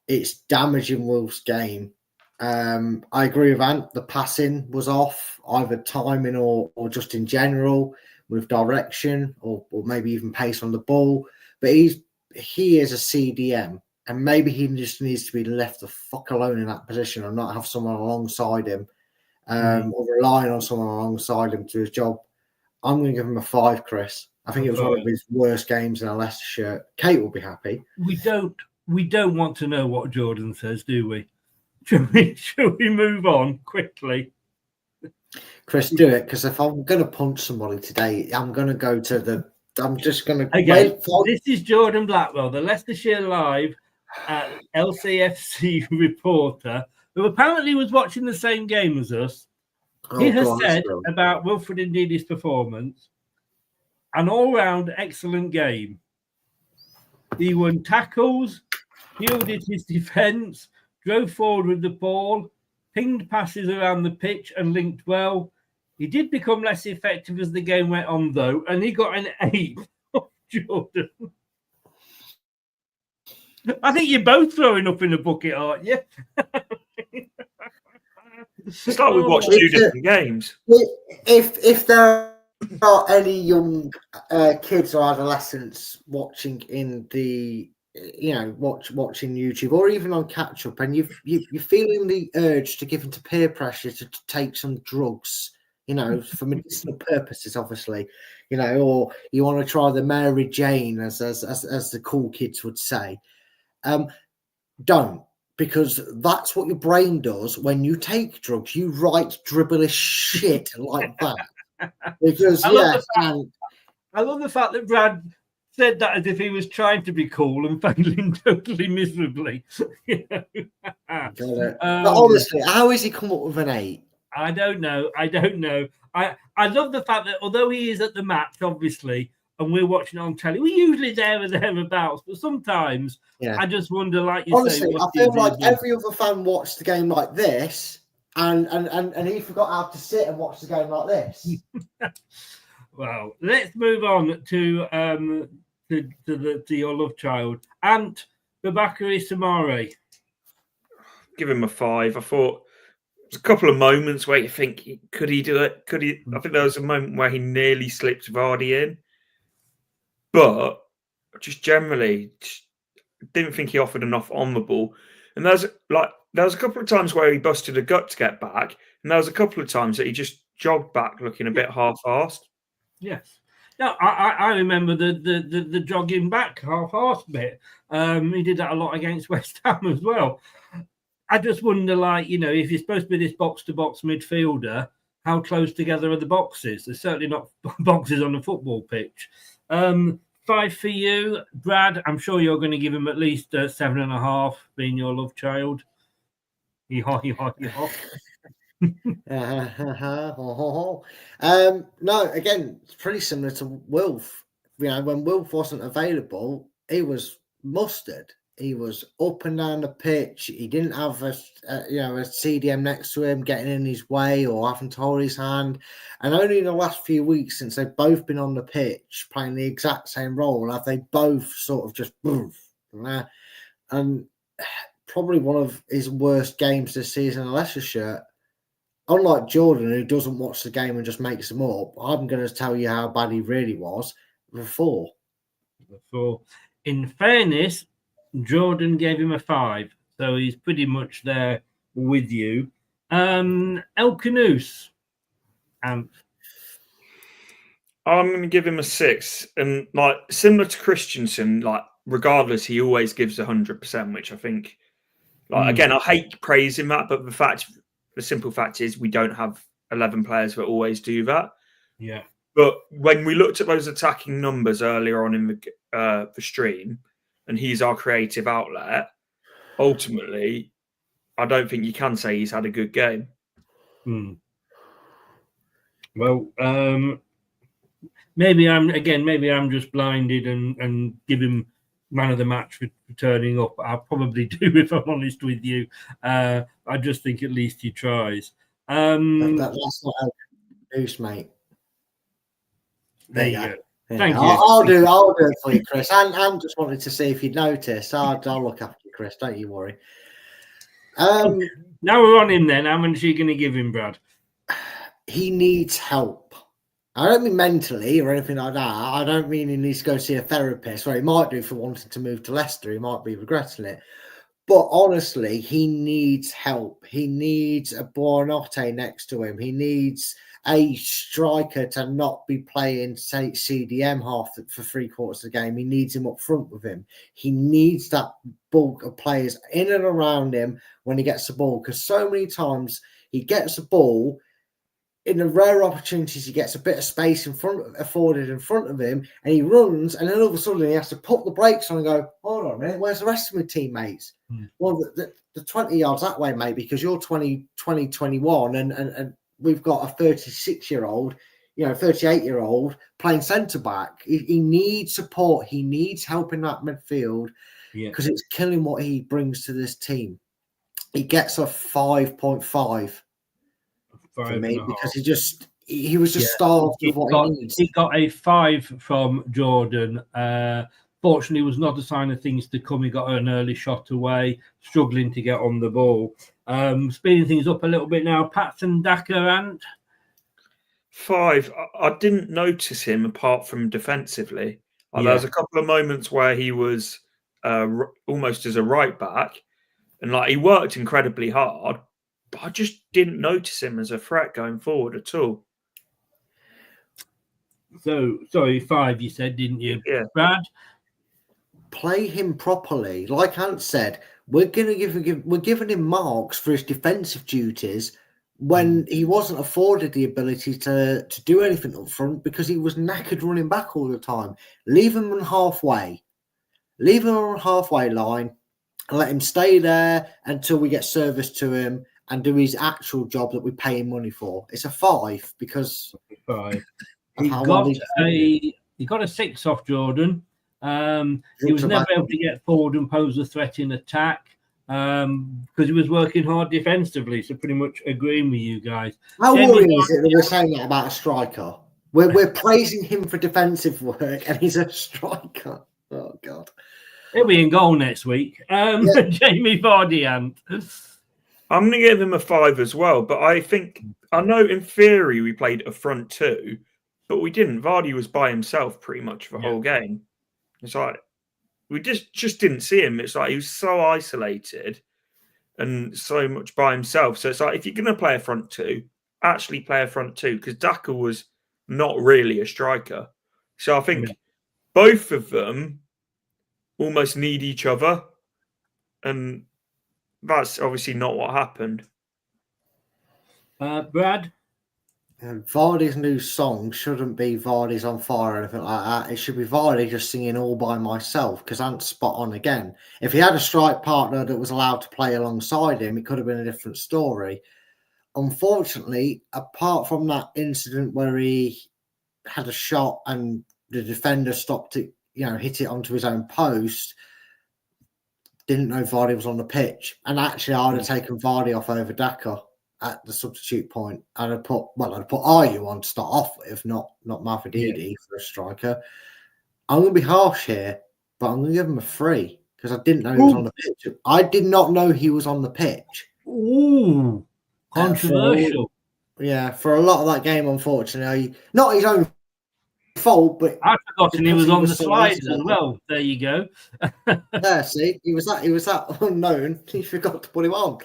It's damaging Wolves' game. I agree with Ant. The passing was off, either timing or just in general, with direction or maybe even pace on the ball. But he is a CDM, and maybe he just needs to be left the fuck alone in that position and not have someone alongside him, or relying on someone alongside him to his job. I'm going to give him a 5, Chris. I think it was one of his worst games in a Leicester shirt. Kate will be happy. We don't want to know what Jordan says, do we? Should we move on quickly? Chris, do it, because if I'm going to punch somebody today, I'm going to go to I'm just going to... Okay, this is Jordan Blackwell, the Leicestershire Live LCFC reporter, who apparently was watching the same game as us. He has said about Wilfred Ndidi's performance, an all-round excellent game. He won tackles, yielded his defence, drove forward with the ball, pinged passes around the pitch and linked well. He did become less effective as the game went on, though, and he got an 8 off Jordan. I think you're both throwing up in the bucket, aren't you? It's like we watched 2 different games. If there are any young kids or adolescents watching in the... watching YouTube or even on catch up, and you're feeling the urge to give into peer pressure to take some drugs, for medicinal purposes, obviously, or you want to try the Mary Jane, as the cool kids would say. Don't, because that's what your brain does when you take drugs. You write dribbleish shit like that. Because I love the fact that Brad said that as if he was trying to be cool and failing totally miserably. Got it. But honestly, how has he come up with an 8? I don't know. I love the fact that although he is at the match, obviously, and we're watching it on telly, we're usually there or thereabouts, but sometimes I just wonder, like you say. Honestly, I feel like every other fan watched the game like this, and he forgot how to sit and watch the game like this. Well, let's move on to your love child, Ant Babakary Samari. Give him a 5. I thought there's a couple of moments where you think, could he do it? Could he? I think there was a moment where he nearly slipped Vardy in. but just generally didn't think he offered enough on the ball. And there was a couple of times where he busted a gut to get back, and there was a couple of times that he just jogged back looking a bit half-assed. Yes. Yeah, I remember the jogging back half-assed bit. He did that a lot against West Ham as well. I just wonder, like, you know, if you're supposed to be this box-to-box midfielder, how close together are the boxes? There's certainly not boxes on the football pitch. 5 for you, Brad. I'm sure you're going to give him at least 7.5, being your love child. No, again, it's pretty similar to Wilf. You know, when Wilf wasn't available, he was mustard. He was up and down the pitch. He didn't have a CDM next to him getting in his way or having to hold his hand. And only in the last few weeks, since they've both been on the pitch playing the exact same role, have they both sort of just and probably one of his worst games this season in a Leicester shirt. Unlike Jordan, who doesn't watch the game and just makes them up, I'm going to tell you how bad he really was. Before. In fairness, Jordan gave him a 5, so he's pretty much there with you. El Canoes. I'm going to give him a 6, and like similar to Christensen, like regardless, he always gives 100%, which I think. Like again, I hate praising that, but the simple fact is we don't have 11 players that always do that. Yeah. But when we looked at those attacking numbers earlier on in the stream, and he's our creative outlet, ultimately, I don't think you can say he's had a good game. Well, maybe I'm just blinded and give him man of the match for turning up. I'll probably do, if I'm honest with you. I just think at least he tries. That's not how Goose, mate. There you go. Yeah. Thank you. I'll do it for you, Chris. And just wanted to see if you'd notice. I'll look after you, Chris. Don't you worry. Now we're on him then. How much are you going to give him, Brad? He needs help. I don't mean mentally or anything like that. I don't mean he needs to go see a therapist, or he might do for wanting to move to Leicester. He might be regretting it. But honestly, he needs help. He needs a Buonanotte next to him. He needs a striker to not be playing, say, CDM half for 3/4 of the game. He needs him up front with him. He needs that bulk of players in and around him when he gets the ball, because so many times he gets the ball, in the rare opportunities he gets a bit of space afforded in front of him, and he runs, and then all of a sudden he has to put the brakes on and go, hold on a minute, where's the rest of my teammates? Well, the 20 yards that way, mate, because you're 21 and we've got a 36-year-old, 38-year-old playing centre-back. He needs support. He needs help in that midfield, because it's killing what he brings to this team. He gets a 5.5 for me, because he was just starved of what he needs. He got a 5 from Jordan. Fortunately, was not a sign of things to come. He got an early shot away, struggling to get on the ball. Speeding things up a little bit now. Patson Daka, and 5. I didn't notice him apart from defensively. There was a couple of moments where he was almost as a right back, and like he worked incredibly hard, but I just didn't notice him as a threat going forward at all. So, sorry, 5 you said, didn't you? Yeah. Brad? Play him properly. Like Ant said, we're giving him marks for his defensive duties when he wasn't afforded the ability to do anything up front, because he was knackered running back all the time. Leave him on halfway. Leave him on halfway line and let him stay there until we get service to him and do his actual job that we pay him money for. It's a 5 because 5. He got a 6 off Jordan. He was never able to get forward and pose a threat in attack because he was working hard defensively. So pretty much agreeing with you guys. How worrying is it that we're saying that about a striker? We're praising him for defensive work, and he's a striker. Oh God! He'll be in goal next week. Jamie Vardy, and I'm going to give him a 5 as well. But I know in theory we played a front 2, but we didn't. Vardy was by himself pretty much for the whole game. It's like we just didn't see him. It's like he was so isolated and so much by himself. So it's like if you're going to play a front two, actually play a front two, because Daka was not really a striker. So I think both of them almost need each other, and that's obviously not what happened. Brad? Vardy's new song shouldn't be Vardy's on fire or anything like that. It should be Vardy just singing all by myself, because Ant's spot on again. If he had a strike partner that was allowed to play alongside him, it could have been a different story. Unfortunately, apart from that incident where he had a shot and the defender stopped it, hit it onto his own post, didn't know Vardy was on the pitch. And actually, I would have taken Vardy off over Daka at the substitute point. I'd put Ayew on to start off with, not Mavrididi for a striker. I'm going to be harsh here, but I'm going to give him a 3 because I didn't know he was on the pitch. I did not know he was on the pitch. Ooh, controversial. For a lot of that game, unfortunately, not his own fault, but I've forgotten he was on the slides as well. There you go. See, he was that unknown. He forgot to put him on.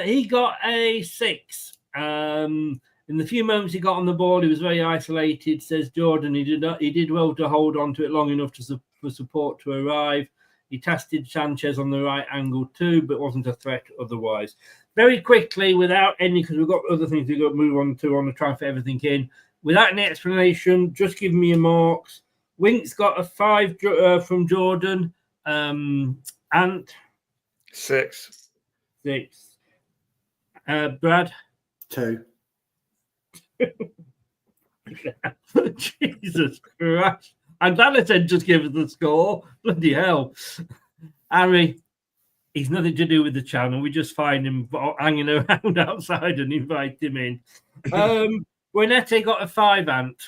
He got a 6. In the few moments he got on the ball, he was very isolated, says Jordan. He did well to hold on to it long enough for support to arrive. He tested Sanchez on the right angle too, but wasn't a threat otherwise. Very quickly, without any, because we've got other things we've got to move on to try and fit everything in. Without any explanation, just give me your marks. Wink's got a 5 from Jordan. Ant? 6. 6. Brad? 2. Jesus Christ. I'm glad I said just give us the score. Bloody hell. Harry, he's nothing to do with the channel. We just find him hanging around outside and invite him in. Buenete got a 5, Ant.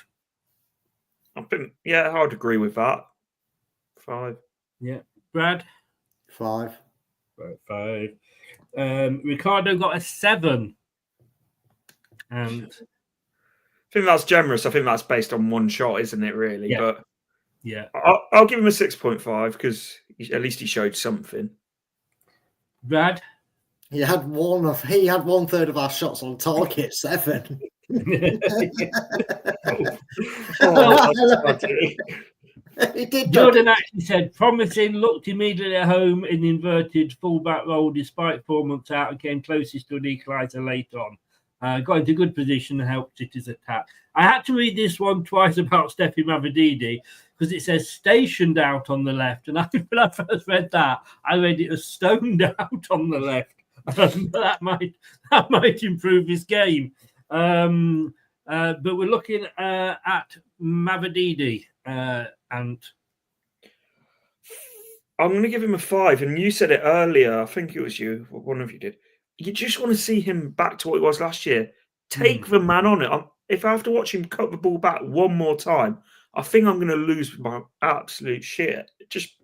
I'd agree with that. 5. Yeah. Brad? 5. 5. Ricardo got a 7. And I think that's generous. I think that's based on one shot, isn't it, really? Yeah. But yeah. I'll give him a 6.5 because at least he showed something. Brad? He had 1/3 of our shots on target, 7. He did. Jordan actually said, promising, looked immediately at home in the inverted fullback role despite 4 months out and came closest to an equaliser later on. Got into good position and helped City's attack. I had to read this one twice about Steffi Mavrididi because it says stationed out on the left. And when I first read that, I read it as stoned out on the left. That might improve his game. But we're looking at Mavrididi. And I'm going to give him a 5. And you said it earlier. I think it was you. One of you did. You just want to see him back to what he was last year. Take the man on it. If I have to watch him cut the ball back one more time, I think I'm going to lose my absolute shit. Just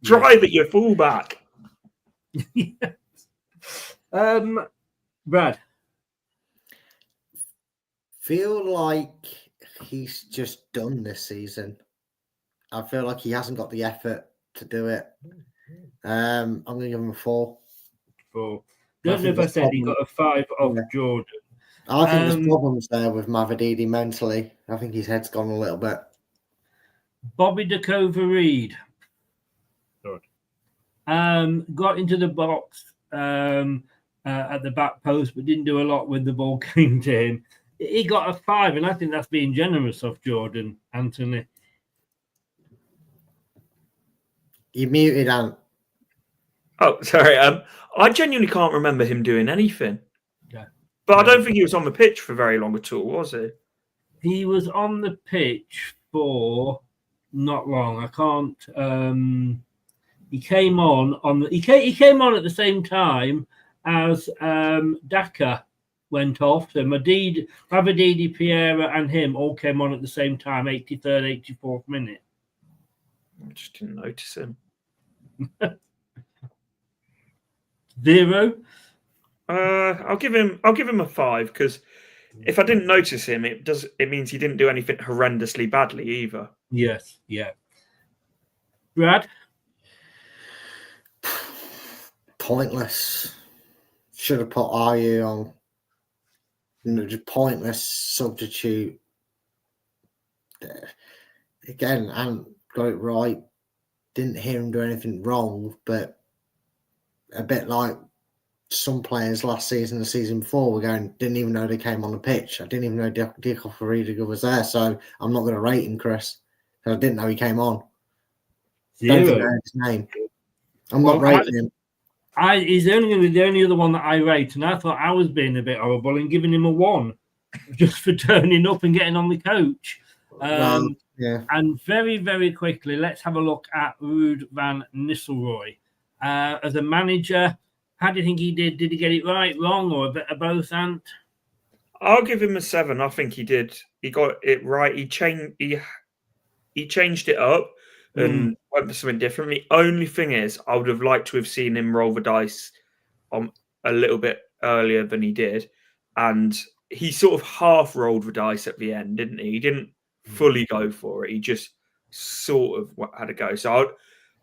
drive at your fullback. Brad? Feel like he's just done this season. I feel like he hasn't got the effort to do it. I'm going to give him a 4. 4. Don't know if I said he got a 5 off Jordan. I think there's problems there with Mavrididi mentally. I think his head's gone a little bit. Bobby Dakova-Reid got into the box at the back post, but didn't do a lot when the ball came to him. He got a 5, and I think that's being generous of Jordan, Anthony. You muted, Ant. Oh, sorry. I genuinely can't remember him doing anything. Yeah. But I don't think he was on the pitch for very long at all, was he? He was on the pitch for not long. I can't. He came on he came on at the same time as Daka went off. So Mavrididi, Piera, and him all came on at the same time, 83rd, 84th minute. I just didn't notice him. 0. I'll give him a 5 because if I didn't notice him, it means he didn't do anything horrendously badly either. Yes, yeah. Brad? Pointless. Should have put Ayew on. Just pointless substitute. Again, I haven't got it right. Didn't hear him do anything wrong, but a bit like some players last season, the season before, were going, didn't even know they came on the pitch. I didn't even know Diakoff Rudiger was there, so I'm not going to rate him, Chris. I didn't know he came on. Don't think I heard his name. I'm not rating him. He's only going to be the only other one that I rate, and I thought I was being a bit horrible and giving him a 1 just for turning up and getting on the coach. Yeah. And very, very quickly, let's have a look at Ruud van Nistelrooy. As a manager, how do you think he did? Did he get it right, wrong, or a bit of both, Ant? I'll give him a 7. I think he did. He got it right. He changed it up and went for something different. The only thing is, I would have liked to have seen him roll the dice a little bit earlier than he did. And he sort of half rolled the dice at the end, didn't he? He didn't fully go for it. He just sort of had a go. So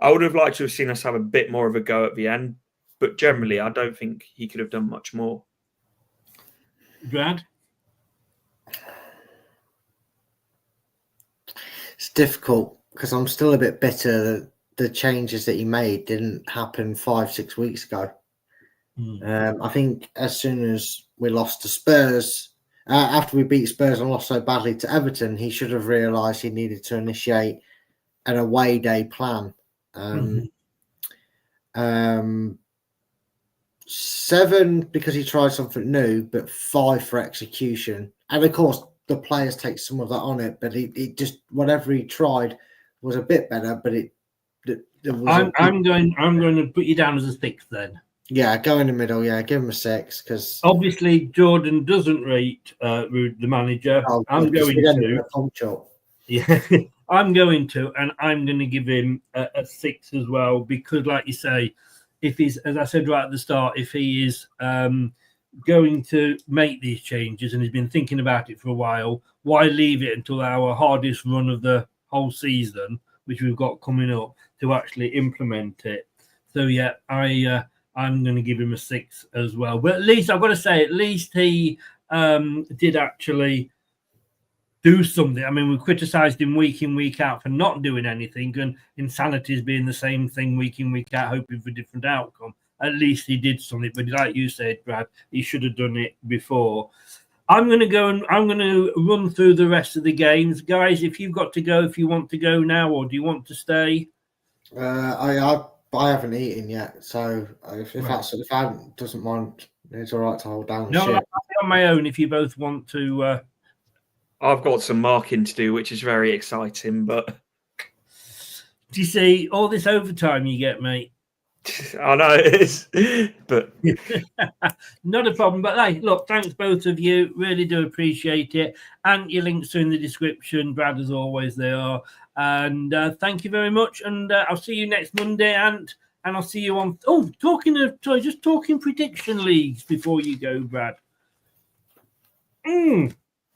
I would have liked to have seen us have a bit more of a go at the end. But generally, I don't think he could have done much more. Brad? It's difficult because I'm still a bit bitter that the changes that he made didn't happen 5-6 weeks ago. I think as soon as we lost to Spurs, after we beat Spurs and lost so badly to Everton, he should have realised he needed to initiate an away day plan. 7 because he tried something new, but 5 for execution. And of course, the players take some of that on it, but it just whatever he tried was a bit better. But it was. I'm going to put you down as a 6 then. Yeah, go in the middle. Yeah, give him a 6 because obviously Jordan doesn't rate Ruud, the manager. I'm going to. Yeah, I'm going to, and I'm going to give him a 6 as well because, like you say, if he's, as I said right at the start, if he is going to make these changes and he's been thinking about it for a while, why leave it until our hardest run of the whole season, which we've got coming up, to actually implement it? So yeah, I'm going to give him a 6 as well. But at least I've got to say, at least he did actually do something. I mean, we criticised him week in, week out for not doing anything, and insanity is being the same thing week in, week out, hoping for a different outcome. At least he did something. But like you said, Brad, he should have done it before. I'm going to go and I'm going to run through the rest of the games. Guys, if you've got to go, if you want to go now, or do you want to stay? I haven't eaten yet, so if Adam doesn't mind, it's all right to hold down. No, I'll be on my own if you both want to. I've got some marking to do, which is very exciting. But do you see all this overtime you get, mate? I know it is, but not a problem. But hey, look, thanks both of you. Really do appreciate it. And your links are in the description. Brad, as always, they are. And thank you very much. And I'll see you next Monday, and I'll see you on. Oh, just talking prediction leagues before you go, Brad.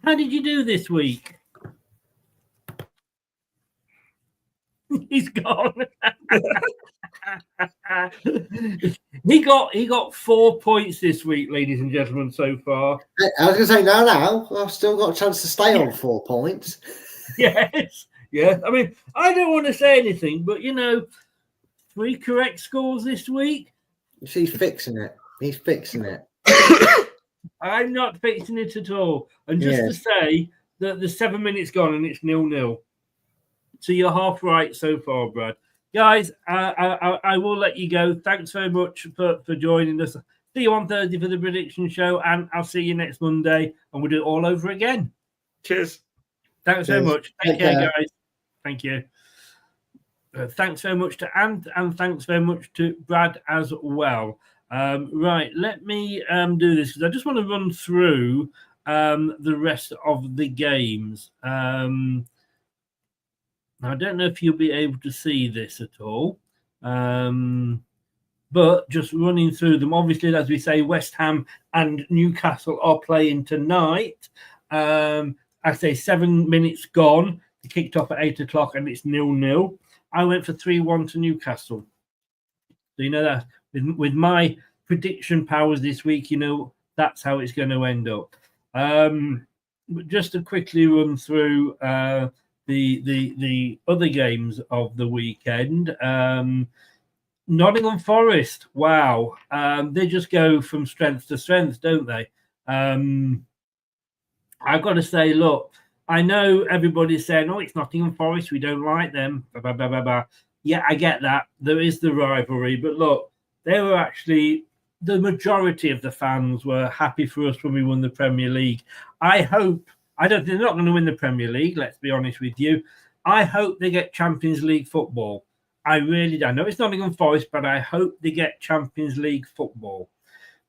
How did you do this week? He's gone. He got 4 points this week, ladies and gentlemen, so far. I was going to say, no, I've still got a chance to stay on 4 points. Yes, yeah. I mean, I don't want to say anything, but 3 correct scores this week. He's fixing it. He's fixing it. I'm not fixing it at all. And just to say that the 7 minutes gone and it's 0-0. So you're half right so far, Brad. Guys, I will let you go. Thanks very much for joining us. See you on Thursday for the prediction show, and I'll see you next Monday, and we'll do it all over again. Cheers. Thanks very much. Take care, guys. Thank you. Thanks very much to Ant, and thanks very much to Brad as well. Right, let me do this because I just want to run through the rest of the games. I don't know if you'll be able to see this at all. But just running through them, obviously, as we say, West Ham and Newcastle are playing tonight. I say 7 minutes gone. They kicked off at 8 o'clock and it's 0-0. I went for 3-1 to Newcastle. So you know that with my prediction powers this week, you know that's how it's going to end up. But just to quickly run through the other games of the weekend. Nottingham Forest, wow, they just go from strength to strength, don't they? I've got to say, look, I know everybody's saying, "Oh, it's Nottingham Forest, we don't like them." Blah, blah, blah, blah. Yeah, I get that. There is the rivalry, but look, they were actually the majority of the fans were happy for us when we won the Premier League. I hope. They're not going to win the Premier League. Let's be honest with you. I hope they get Champions League football. I really do. I know it's Nottingham Forest, but I hope they get Champions League football.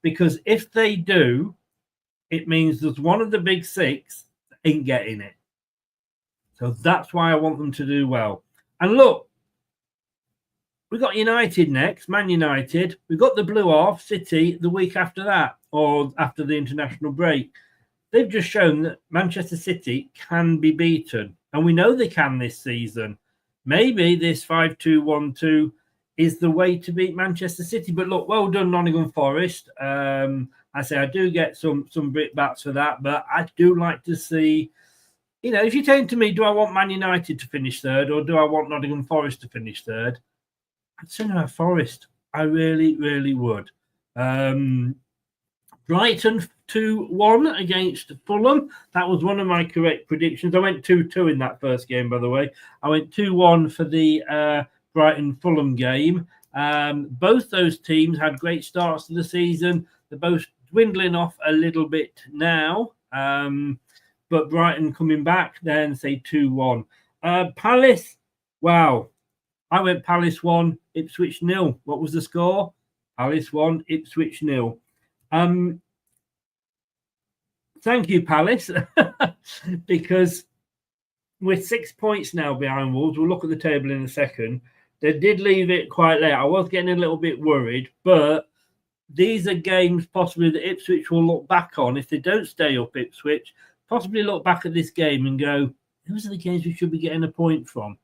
Because if they do, it means there's one of the big six that ain't getting it. So that's why I want them to do well. And look, we've got United next, Man United. We've got the Blue Half, City, the week after that, or after the international break. They've just shown that Manchester City can be beaten. And we know they can this season. Maybe this 5-2-1-2 is the way to beat Manchester City. But look, well done, Nottingham Forest. I say I do get some brickbats for that, but I do like to see, you know, if you're saying to me, do I want Man United to finish third or do I want Nottingham Forest to finish third? I'd say no, Forest. I really, really would. Brighton 2-1 against Fulham. That was one of my correct predictions. I went 2-2 in that first game, by the way. I went 2-1 for the Brighton-Fulham game. Both those teams had great starts to the season. They're both dwindling off a little bit now. But Brighton coming back then, say 2-1. Palace, wow. I went Palace 1, Ipswich 0. What was the score? Palace 1, Ipswich 0. Thank you, Palace, because we're 6 points now behind Wolves. We'll look at the table in a second. They did leave it quite late. I was getting a little bit worried, but these are games possibly that Ipswich will look back on if they don't stay up. Ipswich possibly look back at this game and go, "Those are the games we should be getting a point from."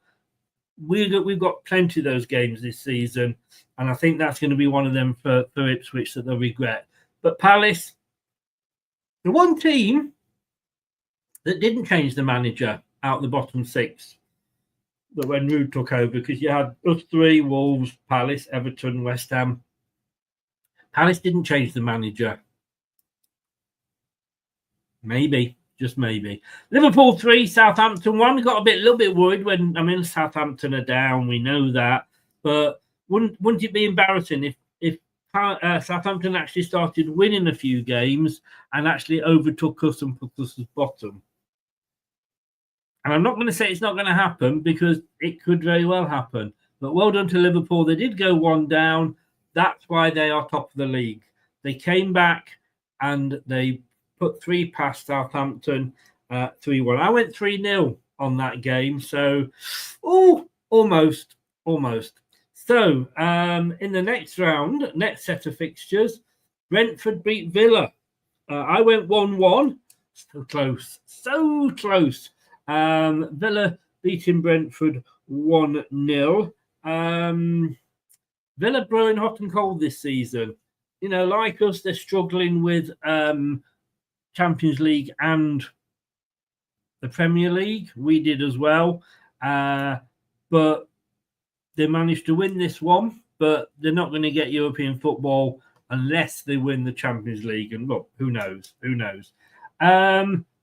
We've got plenty of those games this season, and I think that's going to be one of them for Ipswich that they'll regret. But Palace, the one team that didn't change the manager out of the bottom six, that when Rude took over, because you had us three, Wolves, Palace, Everton, West Ham. Palace didn't change the manager. Maybe. Just maybe. Liverpool 3, Southampton 1. We got a little bit worried when Southampton are down. We know that, but wouldn't it be embarrassing if Southampton actually started winning a few games and actually overtook us and put us as bottom? And I'm not going to say it's not going to happen because it could very well happen. But well done to Liverpool. They did go one down. That's why they are top of the league. They came back and they put 3 past Southampton, 3-1. I went 3-0 on that game. So, almost. So, in the next round, next set of fixtures, Brentford beat Villa. I went 1-1. So close. Villa beating Brentford 1-0. Villa blowing hot and cold this season. You know, like us, they're struggling with Champions League and the Premier League. We did as well. But they managed to win this one, but they're not going to get European football unless they win the Champions League. And look, who knows?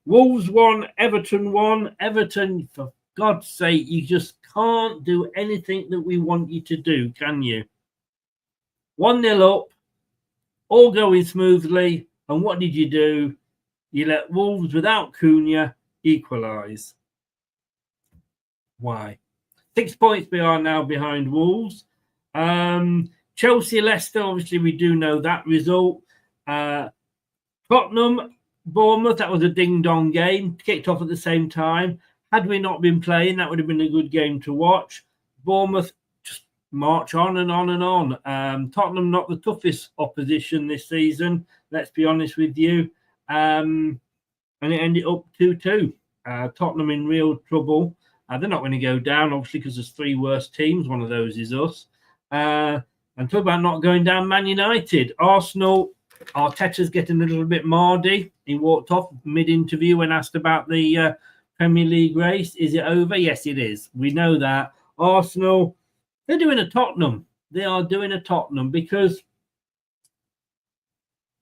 Wolves 1, Everton 1. Everton, for God's sake, you just can't do anything that we want you to do, can you? 1-0 up, all going smoothly. And what did you do? You let Wolves without Cunha equalise. Why? 6 points behind Wolves. Chelsea, Leicester, obviously we do know that result. Tottenham, Bournemouth, that was a ding-dong game. Kicked off at the same time. Had we not been playing, that would have been a good game to watch. Bournemouth just march on and on and on. Tottenham not the toughest opposition this season, let's be honest with you. And it ended up 2-2. Tottenham in real trouble. They're not going to go down, obviously, because there's 3 worst teams. One of those is us. And talk about not going down, Man United. Arsenal, Arteta's getting a little bit mardy. He walked off mid-interview when asked about the Premier League race. Is it over? Yes, it is. We know that. Arsenal, they're doing a Tottenham. They are doing a Tottenham because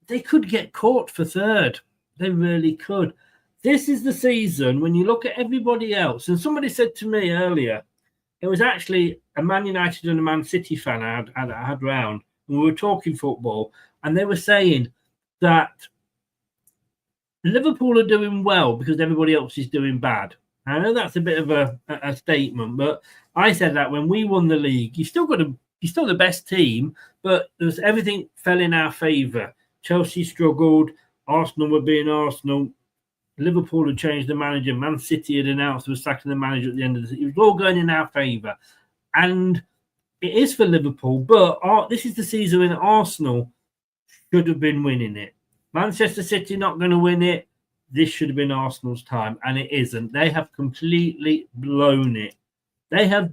they could get caught for third. They really could. This is the season when you look at everybody else. And somebody said to me earlier, it was actually a Man United and a Man City fan I had round. And we were talking football. And they were saying that Liverpool are doing well because everybody else is doing bad. I know that's a bit of a statement, but I said that when we won the league, you're still the best team, but everything fell in our favour. Chelsea struggled. Arsenal were being Arsenal. Liverpool had changed the manager. Man City had announced they were sacking the manager at the end of the season. It was all going in our favour. And it is for Liverpool, but this is the season when Arsenal should have been winning it. Manchester City not going to win it. This should have been Arsenal's time, and it isn't. They have completely blown it. They have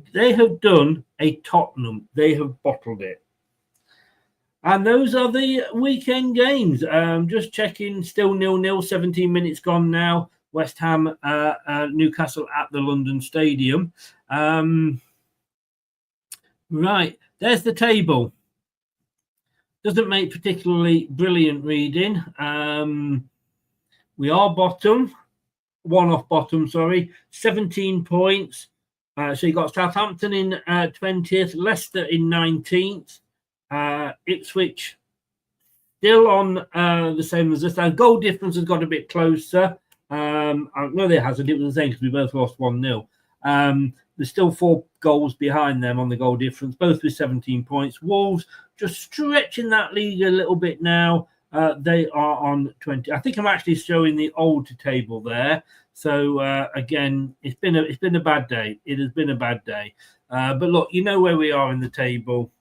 done a Tottenham. They have bottled it. And those are the weekend games. Just checking, still 0-0, 17 minutes gone now. West Ham, Newcastle at the London Stadium. Right, there's the table. Doesn't make particularly brilliant reading. We are one off bottom, 17 points. So you got Southampton in 20th, Leicester in 19th. Ipswich still on the same as us. Our goal difference has got a bit closer. No, there hasn't. It was the same because we both lost 1-0. There's still 4 goals behind them on the goal difference, both with 17 points. Wolves just stretching that league a little bit now. They are on 20. I think I'm actually showing the old table there. So again, it's been a bad day. It has been a bad day. But look, you know where we are in the table.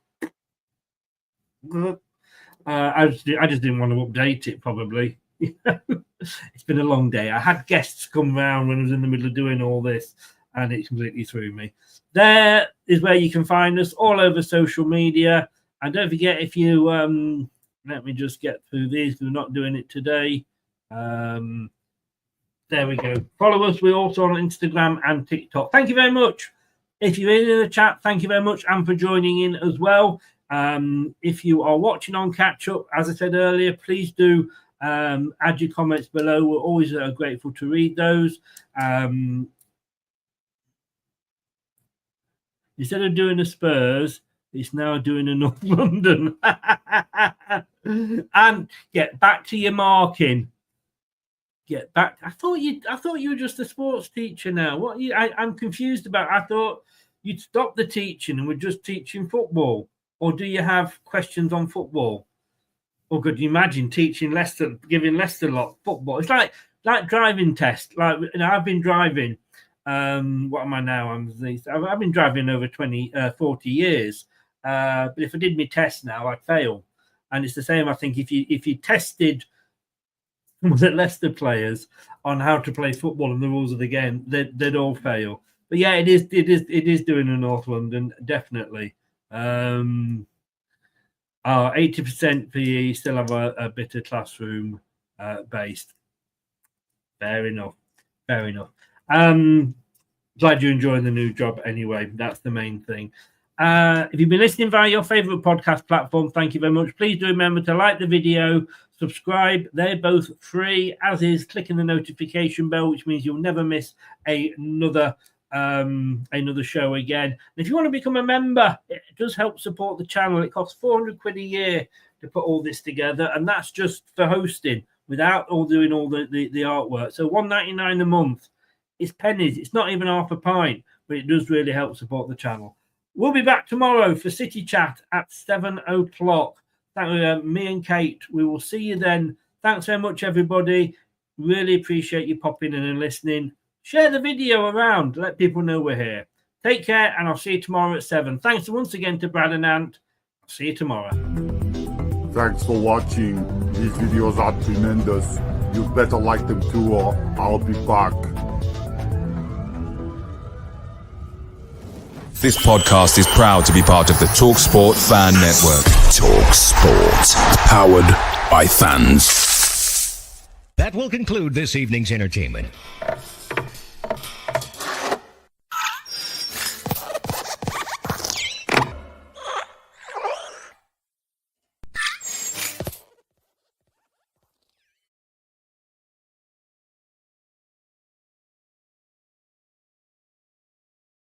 I just didn't want to update it, probably. It's been a long day. I had guests come round when I was in the middle of doing all this, and it completely threw me. There is where you can find us all over social media. And don't forget, if you let me just get through these, we're not doing it today. There we go. Follow us. We're also on Instagram and TikTok. Thank you very much. If you're in the chat, thank you very much, and for joining in as well. If you are watching on catch up, as I said earlier, please do add your comments below. We're always grateful to read those. Instead of doing the Spurs, it's now doing a North London. And get back to your marking. Get back. I thought you were just a sports teacher now. What I'm confused about. I thought you'd stop the teaching and we're just teaching football. Or do you have questions on football? Or could you imagine teaching Leicester, giving Leicester lot football? It's like driving test. Like, I've been driving. What am I now? I've been driving over 40 years. But if I did my test now, I'd fail. And it's the same, I think, if you tested Leicester players on how to play football and the rules of the game, they'd all fail. But yeah, it is doing in North London, definitely. 80% PE, still have a bit of classroom based. Fair enough. Glad you're enjoying the new job anyway. That's the main thing. If you've been listening via your favourite podcast platform, thank you very much. Please do remember to like the video, subscribe. They're both free, as is clicking the notification bell, which means you'll never miss another show again. And if you want to become a member, it does help support the channel. It costs £400 a year to put all this together, and that's just for hosting without doing all the artwork. So $1.99 a month. It's pennies. It's not even half a pint, but it does really help support the channel. We'll be back tomorrow for City Chat at 7 o'clock. Me and Kate. We will see you then. Thanks very much, everybody. Really appreciate you popping in and listening. Share the video around. Let people know we're here. Take care, and I'll see you tomorrow at 7. Thanks once again to Brad and Ant. I'll see you tomorrow. Thanks for watching. These videos are tremendous. You better like them too, or I'll be back. This podcast is proud to be part of the TalkSport Fan Network. TalkSport. Powered by fans. That will conclude this evening's entertainment.